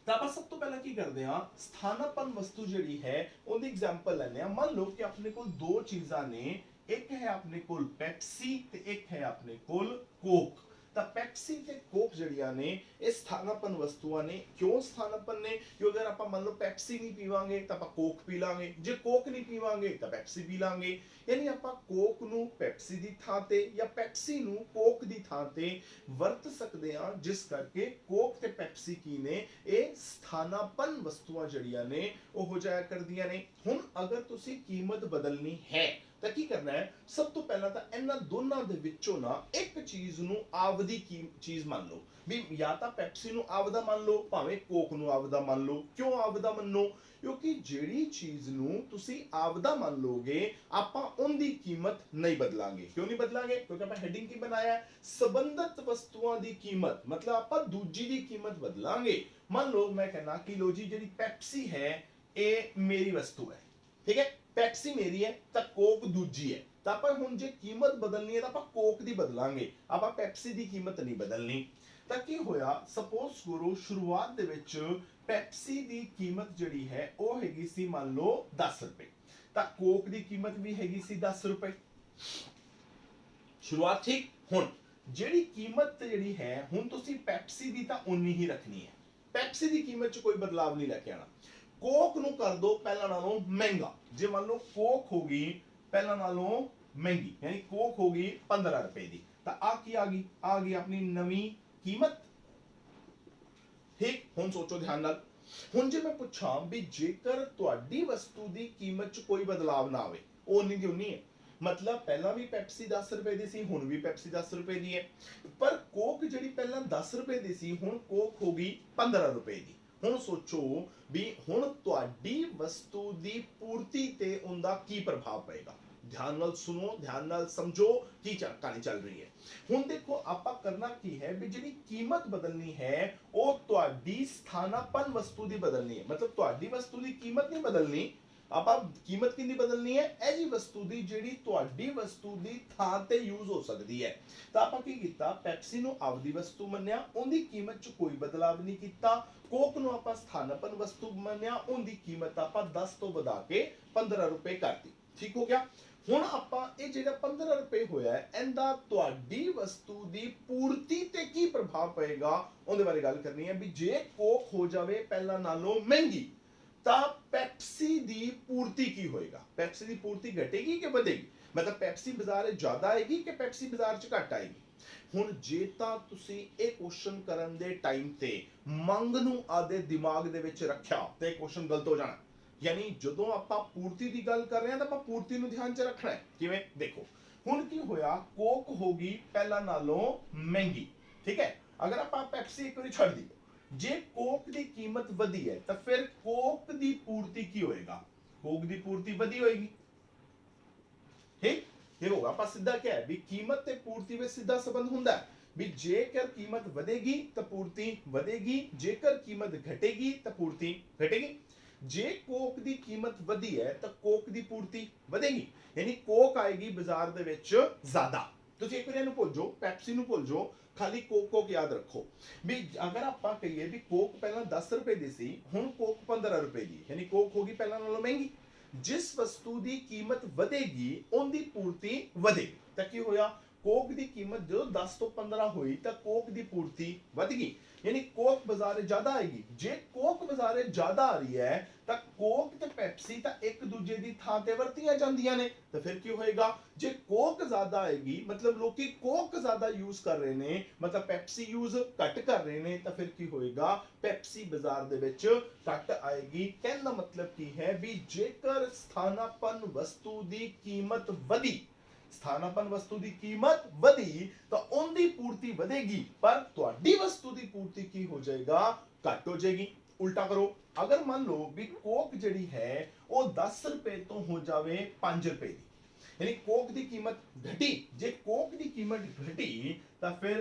तो आप सब तो पहला की करते हैं, स्थानापन्न वस्तु जिहड़ी है उहदी एग्जांपल लैने हां। मान लो कि अपने कोल दो चीज़ां ने, एक है अपने कोल पेप्सी ते एक है अपने कोल कोक। ਤਾਂ ਪੈਪਸੀ ਤੇ ਕੋਕ ਜਿਹੜੀਆਂ ਨੇ ਇਹ ਸਥਾਨਾਪਨ ਵਸਤੂਆਂ ਨੇ। ਕਿਉਂ ਸਥਾਨਾਪਨ ਨੇ, ਕਿਉਂਕਿ ਅਗਰ ਆਪਾਂ ਮੰਨ ਲਓ ਪੈਪਸੀ ਨਹੀਂ ਪੀਵਾਂਗੇ ਤਾਂ ਆਪਾਂ ਕੋਕ ਪੀ ਲਾਂਗੇ, ਜੇ ਕੋਕ ਨਹੀਂ ਪੀਵਾਂਗੇ ਤਾਂ ਪੈਪਸੀ ਪੀ ਲਾਂਗੇ। ਯਾਨੀ ਆਪਾਂ ਕੋਕ ਨੂੰ ਪੈਪਸੀ ਦੀ ਥਾਂ ਤੇ ਜਾਂ ਪੈਪਸੀ ਨੂੰ ਕੋਕ ਦੀ ਥਾਂ ਤੇ ਵਰਤ ਸਕਦੇ ਹਾਂ, ਜਿਸ ਕਰਕੇ ਕੋਕ ਤੇ ਪੈਪਸੀ ਕੀ ਨੇ, ਇਹ ਸਥਾਨਾਪਨ ਵਸਤੂਆਂ ਜਿਹੜੀਆਂ ਨੇ ਉਹ ਹੋ ਜਾਇਆ ਕਰਦੀਆਂ ਨੇ। ਹੁਣ ਅਗਰ ਤੁਸੀਂ ਕੀਮਤ ਬਦਲਣੀ ਹੈ ਤਾਂ ਕੀ ਕਰਨਾ ਹੈ, ਸਭ ਤੋਂ ਪਹਿਲਾਂ ਤਾਂ ਇਹਨਾਂ ਦੋਨਾਂ ਦੇ ਵਿੱਚੋਂ ਨਾ ਇੱਕ ਚੀਜ਼ ਨੂੰ ਆਪਦੀ ਕੀ ਚੀਜ਼ ਮੰਨ ਲਓ ਵੀ ਜਾਂ ਤਾਂ ਪੈਪਸੀ ਨੂੰ ਆਪਦਾ ਮੰਨ ਲਓ, ਭਾਵੇਂ ਕੋਕ ਨੂੰ ਆਪਦਾ ਮੰਨ ਲਓ। ਕਿਉਂ ਆਪਦਾ ਮੰਨੋ? ਕਿਉਂਕਿ ਜਿਹੜੀ ਚੀਜ਼ ਨੂੰ ਤੁਸੀਂ ਆਪਦਾ ਮੰਨ ਲੋਗੇ ਆਪਾਂ ਉਹਦੀ ਕੀਮਤ ਨਹੀਂ ਬਦਲਾਂਗੇ। ਕਿਉਂ ਨਹੀਂ ਬਦਲਾਂਗੇ? ਕਿਉਂਕਿ ਆਪਾਂ ਹੈਡਿੰਗ ਕੀ ਬਣਾਇਆ ਹੈ, ਸੰਬੰਧਿਤ ਵਸਤੂਆਂ ਦੀ ਕੀਮਤ, ਮਤਲਬ ਆਪਾਂ ਦੂਜੀ ਦੀ ਕੀਮਤ ਬਦਲਾਂਗੇ। ਮੰਨ ਲਓ ਮੈਂ ਕਹਿੰਦਾ ਕਿ ਲੋ ਜੀ ਜਿਹੜੀ ਪੈਪਸੀ ਹੈ ਇਹ ਮੇਰੀ ਵਸਤੂ ਹੈ, ਠੀਕ ਹੈ, ਪੈਪਸੀ ਮੇਰੀ ਹੈ ਤਾਂ ਕੋਕ ਦੂਜੀ ਹੈ, ਤਾਂ ਆਪਾਂ ਹੁਣ ਜੇ ਕੀਮਤ ਬਦਲਣੀ ਹੈ ਤਾਂ ਆਪਾਂ ਕੋਕ ਦੀ ਬਦਲਾਂਗੇ, ਆਪਾਂ ਪੈਪਸੀ ਦੀ ਕੀਮਤ ਨਹੀਂ ਬਦਲਣੀ। ਤਾਂ ਕੀ ਹੋਇਆ, ਸਪੋਜ਼ ਕਰੋ ਸ਼ੁਰੂਆਤ ਦੇ ਵਿੱਚ ਪੈਪਸੀ ਦੀ ਕੀਮਤ ਜਿਹੜੀ ਹੈ ਉਹ ਹੈਗੀ ਸੀ ਮੰਨ ਲਓ 10 ਰੁਪਏ, ਤਾਂ ਕੋਕ ਦੀ ਕੀਮਤ ਵੀ ਹੈਗੀ ਸੀ 10 ਰੁਪਏ। ਸ਼ੁਰੂਆਤ ਠੀਕ। ਹੁਣ ਜਿਹੜੀ ਕੀਮਤ ਜਿਹੜੀ ਹੈ ਹੁਣ ਤੁਸੀਂ ਪੈਪਸੀ ਦੀ ਤਾਂ ਉਨੀ ਹੀ ਰੱਖਣੀ ਹੈ, ਪੈਪਸੀ ਦੀ ਕੀਮਤ 'ਚ ਕੋਈ ਬਦਲਾਵ ਨਹੀਂ ਲੈ ਕੇ ਆਣਾ। ਕੋਕ ਨੂੰ ਕਰ ਦੋ ਪਹਿਲਾਂ ਨਾਲੋਂ ਮਹਿੰਗਾ, ਜੇ ਮੰਨ ਲਓ ਕੋਕ ਹੋ ਗਈ ਪਹਿਲਾਂ ਨਾਲੋਂ ਮਹਿੰਗੀ, ਯਾਨੀ ਕੋਕ ਹੋ ਗਈ 15 ਰੁਪਏ ਦੀ, ਤਾਂ ਆ ਕੀ ਆ ਗਈ? ਆ ਗਈ ਆਪਣੀ ਨਵੀਂ ਕੀਮਤ। ਠੀਕ, ਹੁਣ ਸੋਚੋ ਧਿਆਨ ਨਾਲ। ਹੁਣ ਜੇ ਮੈਂ ਪੁੱਛਾਂ ਵੀ ਜੇਕਰ ਤੁਹਾਡੀ ਵਸਤੂ ਦੀ ਕੀਮਤ 'ਚ ਕੋਈ ਬਦਲਾਵ ਨਾ ਆਵੇ, ਉਹ ਉਨੀ ਦੀ ਉਨੀ ਹੈ, ਮਤਲਬ ਪਹਿਲਾਂ ਵੀ ਪੈਪਸੀ 10 ਰੁਪਏ ਦੀ ਸੀ, ਹੁਣ ਵੀ ਪੈਪਸੀ 10 ਰੁਪਏ ਦੀ ਹੈ, ਪਰ ਕੋਕ ਜਿਹੜੀ ਪਹਿਲਾਂ 10 ਰੁਪਏ ਦੀ ਸੀ ਹੁਣ ਕੋਕ ਹੋ ਗਈ 15 ਰੁਪਏ ਦੀ। ਹੁਣ ਸੋਚੋ ਵੀ ਹੁਣ ਤੁਹਾਡੀ ਵਸਤੂ ਦੀ ਪੂਰਤੀ ਤੇ ਉਹਦਾ ਕੀ ਪ੍ਰਭਾਵ ਪਏਗਾ। ध्यान नाल सुनो, ध्यान नाल समझो की कहानी चल रही है। हुण देखो आपां करना की है भी जिहड़ी कीमत बदलनी है वो तुहाडी स्थानापन्न वस्तु दी बदलनी है, मतलब तुहाडी वस्तु दी कीमत नहीं बदलनी, आपां कीमत किहदी बदलनी है, ਇਹ जी वस्तु दी जिहड़ी तुहाडी वस्तु दी थां ते यूज हो सकदी है। ਤਾਂ ਆਪਾਂ ਕੀ ਕੀਤਾ, ਪੈਪਸੀ ਨੂੰ ਆਪਦੀ ਵਸਤੂ ਮੰਨਿਆ, ਉਹਦੀ ਕੀਮਤ 'ਚ ਕੋਈ ਬਦਲਾਵ ਨਹੀਂ ਕੀਤਾ। ਕੋਕ ਨੂੰ ਆਪਾਂ ਸਥਾਨਾਪन्न ਵਸਤੂ ਮੰਨਿਆ, ਉਹਦੀ ਕੀਮਤ ਆਪਾਂ 10 ਤੋਂ ਵਧਾ ਕੇ 15 ਰੁਪਏ ਕਰਤੀ। ਠੀਕ ਹੋ ਗਿਆ। ਹੁਣ ਆਪਾਂ ਇਹ ਜਿਹੜਾ 15 ਰੁਪਏ ਹੋਇਆ ਇਹਦਾ ਤੁਹਾਡੀ ਵਸਤੂ ਦੀ ਪੂਰਤੀ ਤੇ ਕੀ ਪ੍ਰਭਾਵ ਪਏਗਾ ਉਹਦੇ ਬਾਰੇ ਗੱਲ ਕਰਨੀ ਹੈ। ਵੀ ਜੇ ਕੋਕ ਹੋ ਜਾਵੇ ਪਹਿਲਾਂ ਨਾਲੋਂ ਮਹਿੰਗੀ ਤਾਂ ਪੈਪਸੀ ਦੀ ਪੂਰਤੀ ਕੀ ਹੋਏਗਾ, ਪੈਪਸੀ ਦੀ ਪੂਰਤੀ ਘਟੇਗੀ ਕਿ ਵਧੇਗੀ, मतलब ਪੈਪਸੀ ਬਾਜ਼ਾਰ 'ਚ ਜ਼ਿਆਦਾ ਆਏਗੀ ਕਿ ਪੈਪਸੀ ਬਾਜ਼ਾਰ 'ਚ ਘੱਟ ਆਏਗੀ। ਹੁਣ ਜੇ ਤਾਂ ਤੁਸੀਂ ਇਹ ਕੁਐਸਚਨ ਕਰਨ ਦੇ ਟਾਈਮ ਤੇ ਮੰਗ ਨੂੰ ਆਦੇ ਦਿਮਾਗ ਦੇ ਵਿੱਚ ਰੱਖਿਆ ਤੇ ਕੁਐਸਚਨ ਗਲਤ ਹੋ ਜਾਣਾ। यानी ਜਦੋਂ ਆਪਾਂ ਪੂਰਤੀ ਦੀ ਗੱਲ ਕਰ ਰਹੇ ਹਾਂ ਤਾਂ ਆਪਾਂ ਪੂਰਤੀ ਨੂੰ ਧਿਆਨ 'ਚ ਰੱਖਣਾ ਹੈ। ਕਿਵੇਂ? ਦੇਖੋ ਹੁਣ ਕੀ ਹੋਇਆ, ਕੋਕ ਹੋ ਗਈ ਪਹਿਲਾਂ ਨਾਲੋਂ ਮਹਿੰਗੀ, ਠੀਕ ਹੈ। ਅਗਰ ਆਪਾਂ ਪੈਪਸੀ ਇੱਕ ਵਾਰੀ ਛੱਡ ਦਈਏ, ਜੇ ਕੋਕ ਦੀ ਕੀਮਤ ਵਧੀ ਹੈ ਤਾਂ ਫਿਰ ਕੋਕ ਦੀ ਪੂਰਤੀ ਕੀ ਹੋਏਗਾ, ਕੋਕ ਦੀ ਪੂਰਤੀ ਵਧੀ ਹੋਏਗੀ। ठीक, ये होगा ਆਪਾਂ ਸਿੱਧਾ ਕਿਹਾ ਹੈ ਵੀ ਕੀਮਤ ਤੇ ਪੂਰਤੀ ਵਿੱਚ ਸਿੱਧਾ ਸੰਬੰਧ ਹੁੰਦਾ ਹੈ ਵੀ ਜੇਕਰ ਕੀਮਤ ਵਧੇਗੀ ਤਾਂ ਪੂਰਤੀ ਵਧੇਗੀ, ਜੇਕਰ ਕੀਮਤ ਘਟੇਗੀ ਤਾਂ ਪੂਰਤੀ ਘਟੇਗੀ। ਜੇ ਕੋਕ ਦੀ ਕੀਮਤ ਵਧੀ ਹੈ ਤਾਂ ਕੋਕ ਦੀ ਪੂਰਤੀ ਵਧੇਗੀ, ਯਾਨੀ ਕੋਕ ਆਏਗੀ ਬਾਜ਼ਾਰ ਦੇ ਵਿੱਚ ਜ਼ਿਆਦਾ। ਤੁਸੀਂ ਇੱਕ ਵਾਰ ਇਹਨੂੰ ਭੁੱਲ ਜਾਓ, ਪੈਪਸੀ ਨੂੰ ਭੁੱਲ ਜਾਓ, ਖਾਲੀ ਕੋਕ ਯਾਦ ਰੱਖੋ ਵੀ ਅਗਰ ਆਪਾਂ ਕਹੀਏ ਵੀ ਕੋਕ ਪਹਿਲਾਂ 10 ਰੁਪਏ ਦੀ ਸੀ ਹੁਣ ਕੋਕ 15 ਰੁਪਏ ਦੀ, ਯਾਨੀ ਕੋਕ ਹੋਗੀ ਪਹਿਲਾਂ ਨਾਲੋਂ ਮਹਿੰਗੀ। जिस वस्तु की कीमत ਵਧੇਗੀ ਉਹਦੀ ਪੂਰਤੀ ਵਧੇਗੀ। ਤਾਂ ਕੀ ਹੋਇਆ, ਕੋਕ ਦੀ ਕੀਮਤ ਜਦੋਂ 10 ਤੋਂ 15 ਹੋਈ ਤਾਂ ਕੋਕ ਦੀ ਪੂਰਤੀ ਵਧ ਗਈ, ਯਾਨੀ ਕੋਕ ਬਾਜ਼ਾਰ ਜ਼ਿਆਦਾ ਆਏਗੀ। ਜੇ ਕੋਕ ਬਾਜ਼ਾਰ ਜ਼ਿਆਦਾ ਆ ਰਹੀ ਹੈ ਤਾਂ ਕੋਕ ਤੇ ਪੈਪਸੀ ਤਾਂ ਇੱਕ ਦੂਜੇ ਦੀ ਥਾਂ ਤੇ ਵਰਤੀਆਂ ਜਾਂਦੀਆਂ ਨੇ, ਤਾਂ ਫਿਰ ਕੀ ਹੋਏਗਾ, ਜੇ ਕੋਕ ਜ਼ਿਆਦਾ ਆਏਗੀ ਮਤਲਬ ਲੋਕੀ ਕੋਕ ਜ਼ਿਆਦਾ ਯੂਜ਼ ਕਰ ਰਹੇ ਨੇ, ਮਤਲਬ ਪੈਪਸੀ ਯੂਜ਼ ਘੱਟ ਕਰ ਰਹੇ ਨੇ, ਤਾਂ ਫਿਰ ਕੀ ਹੋਏਗਾ, ਪੈਪਸੀ ਬਾਜ਼ਾਰ ਦੇ ਵਿੱਚ ਘੱਟ ਆਏਗੀ। ਕਹਿਣ ਦਾ ਮਤਲਬ ਕੀ ਹੈ ਵੀ ਜੇਕਰ ਸਥਾਨਾਪन्न ਵਸਤੂ ਦੀ ਕੀਮਤ ਵਧੀ, ਸਥਾਨਾਪन्न ਵਸਤੂ ਦੀ ਕੀਮਤ ਵਧੀ ਤਾਂ ਉਹਦੀ ਪੂਰਤੀ ਵਧੇਗੀ, ਪਰ ਤੁਹਾਡੀ ਵਸਤੂ ਦੀ ਪੂਰਤੀ ਕੀ ਹੋ ਜਾਏਗਾ, ਘੱਟ ਹੋ ਜਾਏਗੀ। ਉਲਟਾ ਕਰੋ, ਅਗਰ ਮੰਨ ਲਓ ਵੀ ਕੋਕ ਜਿਹੜੀ ਹੈ ਉਹ 10 ਰੁਪਏ ਤੋਂ ਹੋ ਜਾਵੇ 5 ਰੁਪਏ ਦੀ, यानी कोक की कीमत घटी, जे कोक की कीमत घटी तो फिर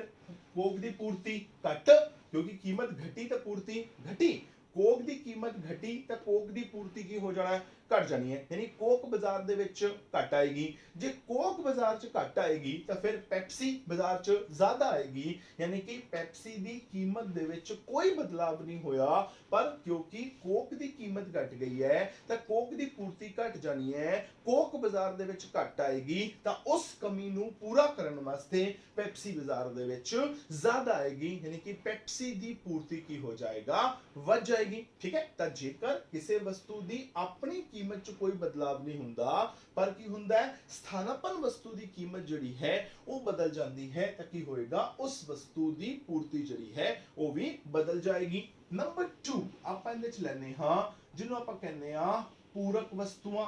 कोक की पूर्ति घट, क्योंकि कीमत घटी तो पूर्ति घटी। कोक की कीमत घटी तो कोक की पूर्ति की हो जाना है, घट जानी है, यानी कोक बाजार दे विच घट आएगी। जे कोक बाजार च घट आएगी तो फिर पैप्सी बाजार च ज्यादा आएगी, यानी कि पैप्सी की कीमत दे विच कोई बदलाव नहीं होया, पर क्योंकि कोक की कीमत घट गई है तो कोक की पूर्ति घट जानी है, कोक बाजार दे विच घट आएगी तो उस कमी नूं पूरा करन वास्ते पैप्सी बाजार दे विच ज्यादा आएगी, यानी कि पैप्सी की पूर्ति की हो जाएगा, वध जाएगी। ठीक है, तो जेकर किसी वस्तु की अपनी कीमत च कोई बदलाव नहीं हुंदा, पर की हुंदा है स्थानापन्न वस्तु की कीमत जिहड़ी है वो बदल जाती है, तो की होएगा, उस वस्तु की पूर्ति जिहड़ी है वो भी बदल जाएगी। नंबर 2 आपां इहदे च लैने हां जिन्हों आपां कहने आ पूरक वस्तुआं।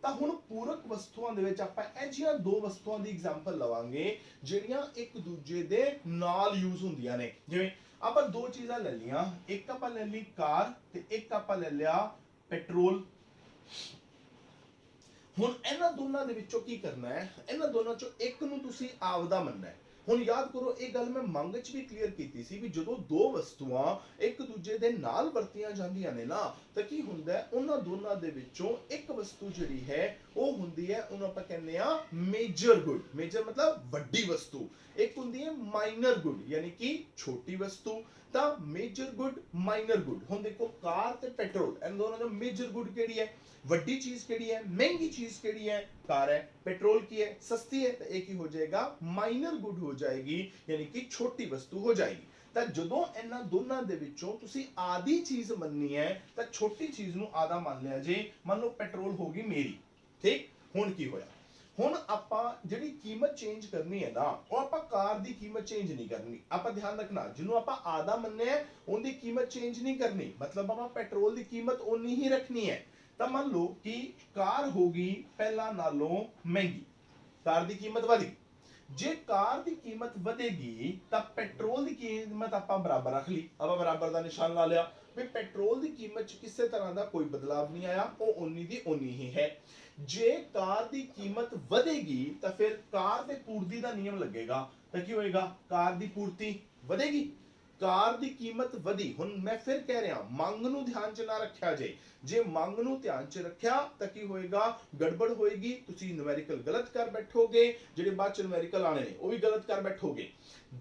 ਤਾਂ ਹੁਣ ਪੂਰਕ ਵਸਤੂਆਂ ਦੇ ਵਿੱਚ ਆਪਾਂ ਇਹ ਜਿਹੀਆਂ ਦੋ ਵਸਤੂਆਂ ਦੀ ਐਗਜ਼ਾਮਪਲ ਲਵਾਂਗੇ ਜਿਹੜੀਆਂ ਇੱਕ ਦੂਜੇ ਦੇ ਨਾਲ ਯੂਜ਼ ਹੁੰਦੀਆਂ ਨੇ। ਜਿਵੇਂ ਆਪਾਂ ਦੋ ਚੀਜ਼ਾਂ ਲੈ ਲਈਆਂ, ਇੱਕ ਆਪਾਂ ਲੈ ਲਈ ਕਾਰ ਤੇ ਇੱਕ ਆਪਾਂ ਲੈ ਲਿਆ ਪੈਟਰੋਲ। ਹੁਣ ਇਹਨਾਂ ਦੋਨਾਂ ਦੇ ਵਿੱਚੋਂ ਕੀ ਕਰਨਾ ਹੈ, ਇਹਨਾਂ ਦੋਨਾਂ ਚੋਂ ਇੱਕ ਨੂੰ ਤੁਸੀਂ ਆਪਦਾ ਮੰਨਣਾ ਹੈ। ਹੁਣ ਯਾਦ ਕਰੋ ਇਹ ਗੱਲ ਮੈਂ ਮੰਗ 'ਚ ਵੀ ਕਲੀਅਰ ਕੀਤੀ ਸੀ ਵੀ ਜਦੋਂ ਦੋ ਵਸਤੂਆਂ ਇੱਕ ਦੂਜੇ ਦੇ ਨਾਲ ਵਰਤੀਆਂ ਜਾਂਦੀਆਂ ਨੇ ਨਾ ਤਾਂ ਕੀ ਹੁੰਦਾ ਹੈ, ਉਹਨਾਂ ਦੋਨਾਂ ਦੇ ਵਿੱਚੋਂ ਇੱਕ ਵਸਤੂ ਜਿਹੜੀ ਹੈ ਉਹ ਹੁੰਦੀ ਹੈ, ਉਹਨੂੰ ਆਪਾਂ ਕਹਿੰਦੇ ਆ ਮੇਜਰ ਗੁੱਡ। ਮੇਜਰ ਮਤਲਬ ਵੱਡੀ ਵਸਤੂ। ਇੱਕ ਹੁੰਦੀ ਹੈ ਮਾਈਨਰ ਗੁੱਡ ਯਾਨੀ ਕਿ ਛੋਟੀ ਵਸਤੂ। ਤਾਂ ਮੇਜਰ ਗੁੱਡ ਮਾਈਨਰ ਗੁੱਡ। ਹੁਣ ਦੇਖੋ ਕਾਰ ਤੇ ਪੈਟਰੋਲ, ਇਹਨਾਂ ਦੋਨਾਂ ਦਾ ਮੇਜਰ ਗੁੱਡ ਕਿਹੜੀ ਹੈ, ਵੱਡੀ ਚੀਜ਼ ਕਿਹੜੀ ਹੈ, ਮਹਿੰਗੀ ਚੀਜ਼ ਕਿਹੜੀ ਹੈ, ਕਾਰ ਹੈ। ਪੈਟਰੋਲ ਕੀ ਹੈ, ਸਸਤੀ ਹੈ। ਤਾਂ ਇਹ ਕੀ ਹੋ ਜਾਏਗਾ, ਮਾਈਨਰ ਗੁੱਡ ਹੋ ਜਾਏਗੀ ਯਾਨੀ ਕਿ ਛੋਟੀ ਵਸਤੂ ਹੋ ਜਾਏਗੀ। ਤਾਂ ਜਦੋਂ ਇਹਨਾਂ ਦੋਨਾਂ ਦੇ ਵਿੱਚੋਂ ਤੁਸੀਂ ਆधी ਚੀਜ਼ ਮੰਨਣੀ ਹੈ ਤਾਂ ਛੋਟੀ ਚੀਜ਼ ਨੂੰ ਆधा ਮੰਨ ਲਿਆ ਜੇ। ਮੰਨ ਲਓ ਪੈਟਰੋਲ ਹੋਗੀ ਮੇਰੀ, ਠੀਕ। ਹੁਣ ਕੀ ਹੋਇਆ, ਹੁਣ ਆਪਾਂ ਜਿਹੜੀ ਕੀਮਤ ਚੇਂਜ ਕਰਨੀ ਹੈ ਨਾ ਉਹ ਆਪਾਂ ਕਾਰ ਦੀ ਕੀਮਤ ਚੇਂਜ ਨਹੀਂ ਕਰਨੀ। ਆਪਾਂ ਧਿਆਨ ਰੱਖਣਾ ਜਿਹਨੂੰ ਆਪਾਂ ਆधा ਮੰਨਿਆ ਉਹਦੀ ਕੀਮਤ ਚੇਂਜ ਨਹੀਂ ਕਰਨੀ, ਮਤਲਬ ਆਪਾਂ ਪੈਟਰੋਲ ਦੀ ਕੀਮਤ ਉਨੀ ਹੀ ਰੱਖਣੀ ਹੈ। ਤਾਂ ਮੰਨ ਲਓ ਕਿ ਕਾਰ ਹੋਗੀ ਪਹਿਲਾਂ ਨਾਲੋਂ ਮਹਿੰਗੀ, ਕਾਰ ਦੀ ਕੀਮਤ ਵਧੀ। ਜੇ ਕਾਰ ਦੀ ਕੀਮਤ ਵਧੇਗੀ ਤਾਂ ਪੈਟਰੋਲ ਦੀ ਕੀਮਤ ਆਪਾਂ ਬਰਾਬਰ ਰੱਖ ਲਈ। ਆਪਾਂ ਬਰਾਬਰ ਦਾ ਨਿਸ਼ਾਨ ਲਾ ਲਿਆ ਵੀ ਪੈਟਰੋਲ ਦੀ ਕੀਮਤ 'ਚ ਕਿਸੇ ਤਰ੍ਹਾਂ ਦਾ ਕੋਈ ਬਦਲਾਵ ਨਹੀਂ ਆਇਆ, ਉਹ ਉਨੀ ਦੀ ਉਨੀ ਹੀ ਹੈ। ਜੇ ਕਾਰ ਦੀ ਕੀਮਤ ਵਧੇਗੀ ਤਾਂ ਫਿਰ ਕਾਰ ਦੇ ਪੂਰਤੀ ਦਾ ਨਿਯਮ ਲੱਗੇਗਾ। ਤਾਂ ਕੀ ਹੋਏਗਾ, ਕਾਰ ਦੀ ਪੂਰਤੀ ਵਧੇਗੀ, ਕਾਰ ਦੀ ਕੀਮਤ ਵਧੀ। ਹੁਣ ਮੈਂ ਫਿਰ ਕਹਿ ਰਿਹਾ ਮੰਗ ਨੂੰ ਧਿਆਨ 'ਚ ਨਾ ਰੱਖਿਆ ਜੇ ਮੰਗ ਨੂੰ ਧਿਆਨ 'ਚ ਰੱਖਿਆ ਤਾਂ ਕੀ ਹੋਏਗਾ, ਗੜਬੜ ਹੋਏਗੀ। ਤੁਸੀਂ ਨਿਊਮੈਰੀਕਲ ਗਲਤ ਕਰ ਬੈਠੋਗੇ, ਜਿਹੜੇ ਬਾਅਦ 'ਚ ਨਿਊਮੈਰੀਕਲ ਆਣੇ ਨੇ ਉਹ ਵੀ ਗਲਤ ਕਰ ਬੈਠੋਗੇ।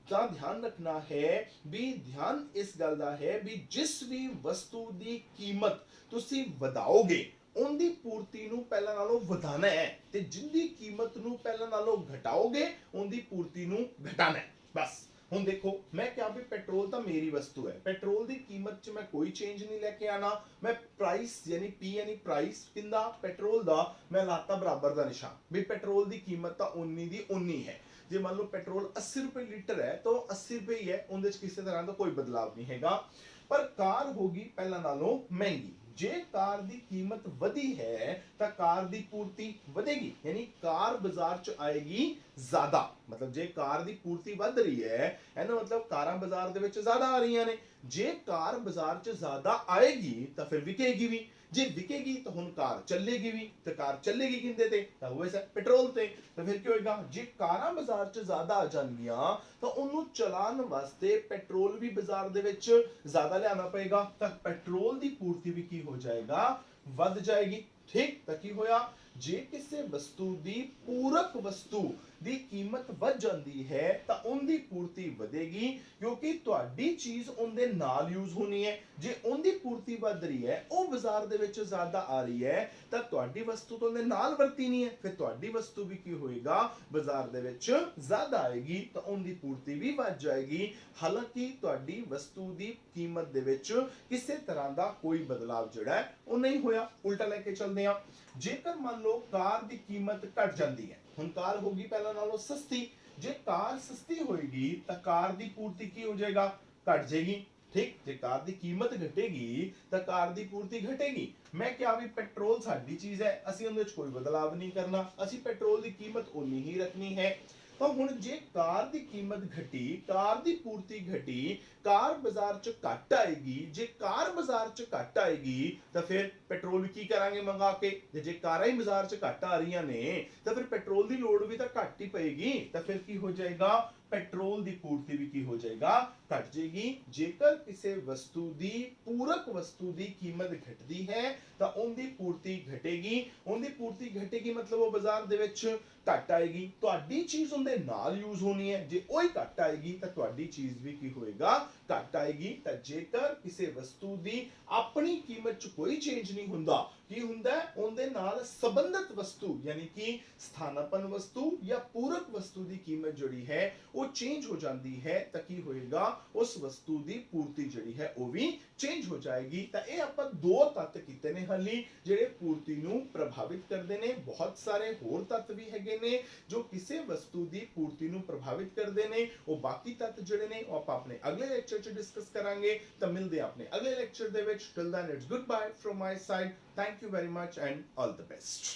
ਤਾਂ ਧਿਆਨ ਰੱਖਣਾ ਹੈ ਵੀ ਧਿਆਨ ਇਸ ਗੱਲ ਦਾ ਹੈ ਵੀ ਜਿਸ ਵੀ ਵਸਤੂ ਦੀ ਕੀਮਤ ਤੁਸੀਂ ਵਧਾਓਗੇ ਉਹਦੀ ਪੂਰਤੀ ਨੂੰ ਪਹਿਲਾਂ ਨਾਲੋਂ ਵਧਾਣਾ ਹੈ, ਤੇ ਜਿੰਦੀ ਕੀਮਤ ਨੂੰ ਪਹਿਲਾਂ ਨਾਲੋਂ ਘਟਾਓਗੇ ਉਹਦੀ ਪੂਰਤੀ ਨੂੰ ਘਟਾਣਾ ਹੈ। ਬਸ ਹੁਣ ਦੇਖੋ ਮੈਂ ਕਿਹਾ ਵੀ ਪੈਟਰੋਲ ਤਾਂ ਮੇਰੀ ਵਸਤੂ ਹੈ, ਪੈਟਰੋਲ ਦੀ ਕੀਮਤ 'ਚ ਮੈਂ ਕੋਈ ਚੇਂਜ ਨਹੀਂ ਲੈ ਕੇ ਆਣਾ। ਮੈਂ ਪ੍ਰਾਈਸ ਯਾਨੀ ਪੀ ਯਾਨੀ ਪ੍ਰਾਈਸ ਕਿੰਦਾ, ਪੈਟਰੋਲ ਦਾ, ਮੈਂ ਲਾਤਾ ਬਰਾਬਰ ਦਾ ਨਿਸ਼ਾਨ ਵੀ ਪੈਟਰੋਲ ਦੀ ਕੀਮਤ ਤਾਂ ਉਨੀ ਦੀ ਉਨੀ ਹੈ। ਜੇ ਮੰਨ ਲਓ ਪੈਟਰੋਲ 80 ਰੁਪਏ ਲੀਟਰ ਹੈ ਤਾਂ 80 ਰੁਪਏ ਹੀ ਹੈ, ਉਹਦੇ 'ਚ ਕਿਸੇ ਤਰ੍ਹਾਂ ਦਾ ਕੋਈ ਬਦਲਾਵ ਨਹੀਂ ਹੈਗਾ। ਪਰ ਕਾਰ ਹੋਗੀ ਪਹਿਲਾਂ ਨਾਲੋਂ ਮਹਿੰਗੀ। ਜੇ ਕਾਰ ਦੀ ਕੀਮਤ ਵਧੀ ਹੈ ਤਾਂ ਕਾਰ ਦੀ ਪੂਰਤੀ ਵਧੇਗੀ, ਯਾਨੀ ਕਾਰ ਬਾਜ਼ਾਰ 'ਚ ਆਏਗੀ ਜ਼ਿਆਦਾ। ਮਤਲਬ ਜੇ ਕਾਰ ਦੀ ਪੂਰਤੀ ਵੱਧ ਰਹੀ ਹੈ ਇਹਦਾ ਮਤਲਬ ਕਾਰਾਂ ਬਾਜ਼ਾਰ ਦੇ ਵਿੱਚ ਜ਼ਿਆਦਾ ਆ ਰਹੀਆਂ ਨੇ। ਜੇ ਕਾਰ ਬਾਜ਼ਾਰ 'ਚ ਜ਼ਿਆਦਾ ਆਏਗੀ ਤਾਂ ਫਿਰ ਵਿਕੇਗੀ ਵੀ। ਜੇ ਵਿਕੇਗੀ ਤਾਂ ਹੁਣ ਕਾਰ ਚੱਲੇਗੀ ਵੀ, ਤੇ ਕਾਰ ਚੱਲੇਗੀ ਕਿੰਦੇ ਤੇ, ਤਾਂ ਉਹ ਹੈ ਪੈਟਰੋਲ ਤੇ। ਤਾਂ ਫਿਰ ਕੀ ਹੋਏਗਾ, ਜੇ ਕਾਰਾਂ ਬਾਜ਼ਾਰ 'ਚ ਜ਼ਿਆਦਾ ਆ ਜਾਣਗੀਆਂ ਤਾਂ ਉਹਨੂੰ ਚਲਾਉਣ ਵਾਸਤੇ ਪੈਟਰੋਲ ਵੀ ਬਾਜ਼ਾਰ ਦੇ ਵਿੱਚ ਜ਼ਿਆਦਾ ਲਿਆਉਣਾ ਪਏਗਾ। ਤਾਂ ਪੈਟਰੋਲ ਦੀ ਪੂਰਤੀ ਵੀ ਕੀ ਹੋ ਜਾਏਗਾ, ਵੱਧ ਜਾਏਗੀ। ਠੀਕ। ਤਾਂ ਕੀ ਹੋਇਆ, ਜੇ ਕਿਸੇ ਵਸਤੂ ਦੀ ਪੂਰਕ ਵਸਤੂ ਦੀ ਕੀਮਤ ਵੱਧ ਜਾਂਦੀ ਹੈ ਤਾਂ ਉਹਦੀ ਪੂਰਤੀ ਵਧੇਗੀ ਕਿਉਂਕਿ ਤੁਹਾਡੀ ਚੀਜ਼ ਉਹਦੇ ਨਾਲ ਯੂਜ਼ ਹੋਣੀ ਹੈ। ਜੇ ਉਹਦੀ ਪੂਰਤੀ ਵੱਧ ਰਹੀ ਹੈ, ਉਹ ਬਾਜ਼ਾਰ ਦੇ ਵਿੱਚ ਜ਼ਿਆਦਾ ਆ ਰਹੀ ਹੈ ਤਾਂ ਤੁਹਾਡੀ ਵਸਤੂ ਤੋਂ ਉਹਦੇ ਨਾਲ ਵਰਤੀ ਨਹੀਂ ਹੈ, ਫਿਰ ਤੁਹਾਡੀ ਵਸਤੂ ਵੀ ਕੀ ਹੋਏਗਾ, ਬਾਜ਼ਾਰ ਦੇ ਵਿੱਚ ਜ਼ਿਆਦਾ ਆਏਗੀ ਤਾਂ ਉਹਦੀ ਪੂਰਤੀ ਵੀ ਵੱਧ ਜਾਏਗੀ। ਹਾਲਾਂਕਿ ਤੁਹਾਡੀ ਵਸਤੂ ਦੀ ਕੀਮਤ ਦੇ ਵਿੱਚ ਕਿਸੇ ਤਰ੍ਹਾਂ ਦਾ ਕੋਈ ਬਦਲਾਵ ਜਿਹੜਾ ਹੈ ਉਹ ਨਹੀਂ ਹੋਇਆ। ਉਲਟਾ ਲੈ ਕੇ ਚੱਲਦੇ ਹਾਂ, ਜੇਕਰ ਮੰਨ ਲਓ ਕਾਰ ਦੀ ਕੀਮਤ ਘਟ ਜਾਂਦੀ ਹੈ, ਹੁਣ ਕਾਰ ਹੋਗੀ ਪਹਿਲਾਂ ਨਾਲੋਂ ਸਸਤੀ। ਜੇ ਕਾਰ ਸਸਤੀ ਹੋਏਗੀ ਤਾਂ ਕਾਰ ਦੀ ਪੂਰਤੀ ਕੀ ਹੋ ਜਾਏਗਾ, ਘਟ ਜਾਏਗੀ। ਠੀਕ। ਜੇ ਕਾਰ ਦੀ ਕੀਮਤ ਘਟੇਗੀ ਤਾਂ ਕਾਰ ਦੀ ਪੂਰਤੀ ਘਟੇਗੀ। ਮੈਂ ਕਿਹਾ ਵੀ ਪੈਟਰੋਲ ਸਾਡੀ ਚੀਜ਼ ਹੈ, ਅਸੀਂ ਉਹਦੇ ਵਿੱਚ ਕੋਈ ਬਦਲਾਵ ਨਹੀਂ ਕਰਨਾ, ਅਸੀਂ ਪੈਟਰੋਲ ਦੀ ਕੀਮਤ ਉਨੀ ਹੀ ਰੱਖਣੀ ਹੈ। ਤਾਂ ਹੁਣ ਜੇ ਕਾਰ ਦੀ ਕੀਮਤ ਘਟੀ, ਕਾਰ ਦੀ ਪੂਰਤੀ ਘਟੀ, ਕਾਰ ਬਾਜ਼ਾਰ 'ਚ ਘੱਟ ਆਏਗੀ। ਜੇ ਕਾਰ ਬਾਜ਼ਾਰ 'ਚ ਘੱਟ ਆਏਗੀ ਤਾਂ ਫਿਰ ਪੈਟਰੋਲ ਕੀ ਕਰਾਂਗੇ ਮੰਗਾ ਕੇ, ਜੇ ਕਾਰਾਂ ਹੀ ਬਾਜ਼ਾਰ 'ਚ ਘੱਟ ਆ ਰਹੀਆਂ ਨੇ ਤਾਂ ਫਿਰ ਪੈਟਰੋਲ ਦੀ ਲੋੜ ਵੀ ਤਾਂ ਘੱਟ ਹੀ ਪਏਗੀ। ਤਾਂ ਫਿਰ ਕੀ ਹੋ ਜਾਏਗਾ, ਪੈਟਰੋਲ ਦੀ ਪੂਰਤੀ ਵੀ ਕੀ ਹੋ ਜਾਏਗਾ, ਘਟ ਜਾਏਗੀ। ਜੇਕਰ ਕਿਸੇ ਵਸਤੂ ਦੀ ਪੂਰਕ ਵਸਤੂ ਦੀ ਕੀਮਤ ਘਟਦੀ ਹੈ ਤਾਂ ਉਹਦੀ ਪੂਰਤੀ ਘਟੇਗੀ। ਉਹਦੀ ਪੂਰਤੀ ਘਟੇਗੀ ਮਤਲਬ ਉਹ ਬਾਜ਼ਾਰ ਦੇ ਵਿੱਚ ਘੱਟ ਆਏਗੀ। ਤੁਹਾਡੀ ਚੀਜ਼ ਉਹਦੇ ਨਾਲ ਯੂਜ਼ ਹੋਣੀ ਹੈ, ਜੇ ਉਹ ਹੀ ਘੱਟ ਆਏਗੀ ਤਾਂ ਤੁਹਾਡੀ ਚੀਜ਼ ਵੀ ਕੀ ਹੋਏਗਾ, ਘੱਟ ਆਏਗੀ। ਤਾਂ ਜੇਕਰ ਕਿਸੇ ਵਸਤੂ ਦੀ ਆਪਣੀ ਕੀਮਤ 'ਚ ਕੋਈ ਚੇਂਜ ਨਹੀਂ ਹੁੰਦਾ, ਕੀ ਹੁੰਦਾ, ਉਹਦੇ ਨਾਲ ਸੰਬੰਧਿਤ ਵਸਤੂ ਯਾਨੀ ਕਿ ਸਥਾਨਾਪਨ ਵਸਤੂ ਜਾਂ ਪੂਰਕ ਵਸਤੂ ਦੀ ਕੀਮਤ ਜਿਹੜੀ ਹੈ ਉਹ ਚੇਂਜ ਹੋ ਜਾਂਦੀ ਹੈ ਤਾਂ ਕੀ ਹੋਏਗਾ, ਉਸ ਵਸਤੂ ਦੀ ਪੂਰਤੀ ਜਿਹੜੀ ਹੈ ਉਹ ਵੀ ਚੇਂਜ ਹੋ ਜਾਏਗੀ। ਤਾਂ ਇਹ ਆਪਾਂ ਦੋ ਤੱਤ ਕੀਤੇ ਨੇ ਹਾਲੀ ਜਿਹੜੇ ਪੂਰਤੀ ਨੂੰ ਪ੍ਰਭਾਵਿਤ ਕਰਦੇ ਨੇ। ਬਹੁਤ ਸਾਰੇ ਹੋਰ ਤੱਤ ਵੀ ਹੈਗੇ ਨੇ ਜੋ ਕਿਸੇ ਵਸਤੂ ਦੀ ਪੂਰਤੀ ਨੂੰ ਪ੍ਰਭਾਵਿਤ ਕਰਦੇ ਨੇ। ਉਹ ਬਾਕੀ ਤੱਤ ਜਿਹੜੇ ਨੇ ਉਹ ਆਪਾਂ ਆਪਣੇ ਅਗਲੇ ਲੈਕਚਰ 'ਚ ਡਿਸਕਸ ਕਰਾਂਗੇ। ਤਾਂ ਮਿਲਦੇ ਆ ਆਪਣੇ ਅਗਲੇ ਲੈਕਚਰ ਦੇ ਵਿੱਚ। Till then it's goodbye from my side. Thank you very much and all the best.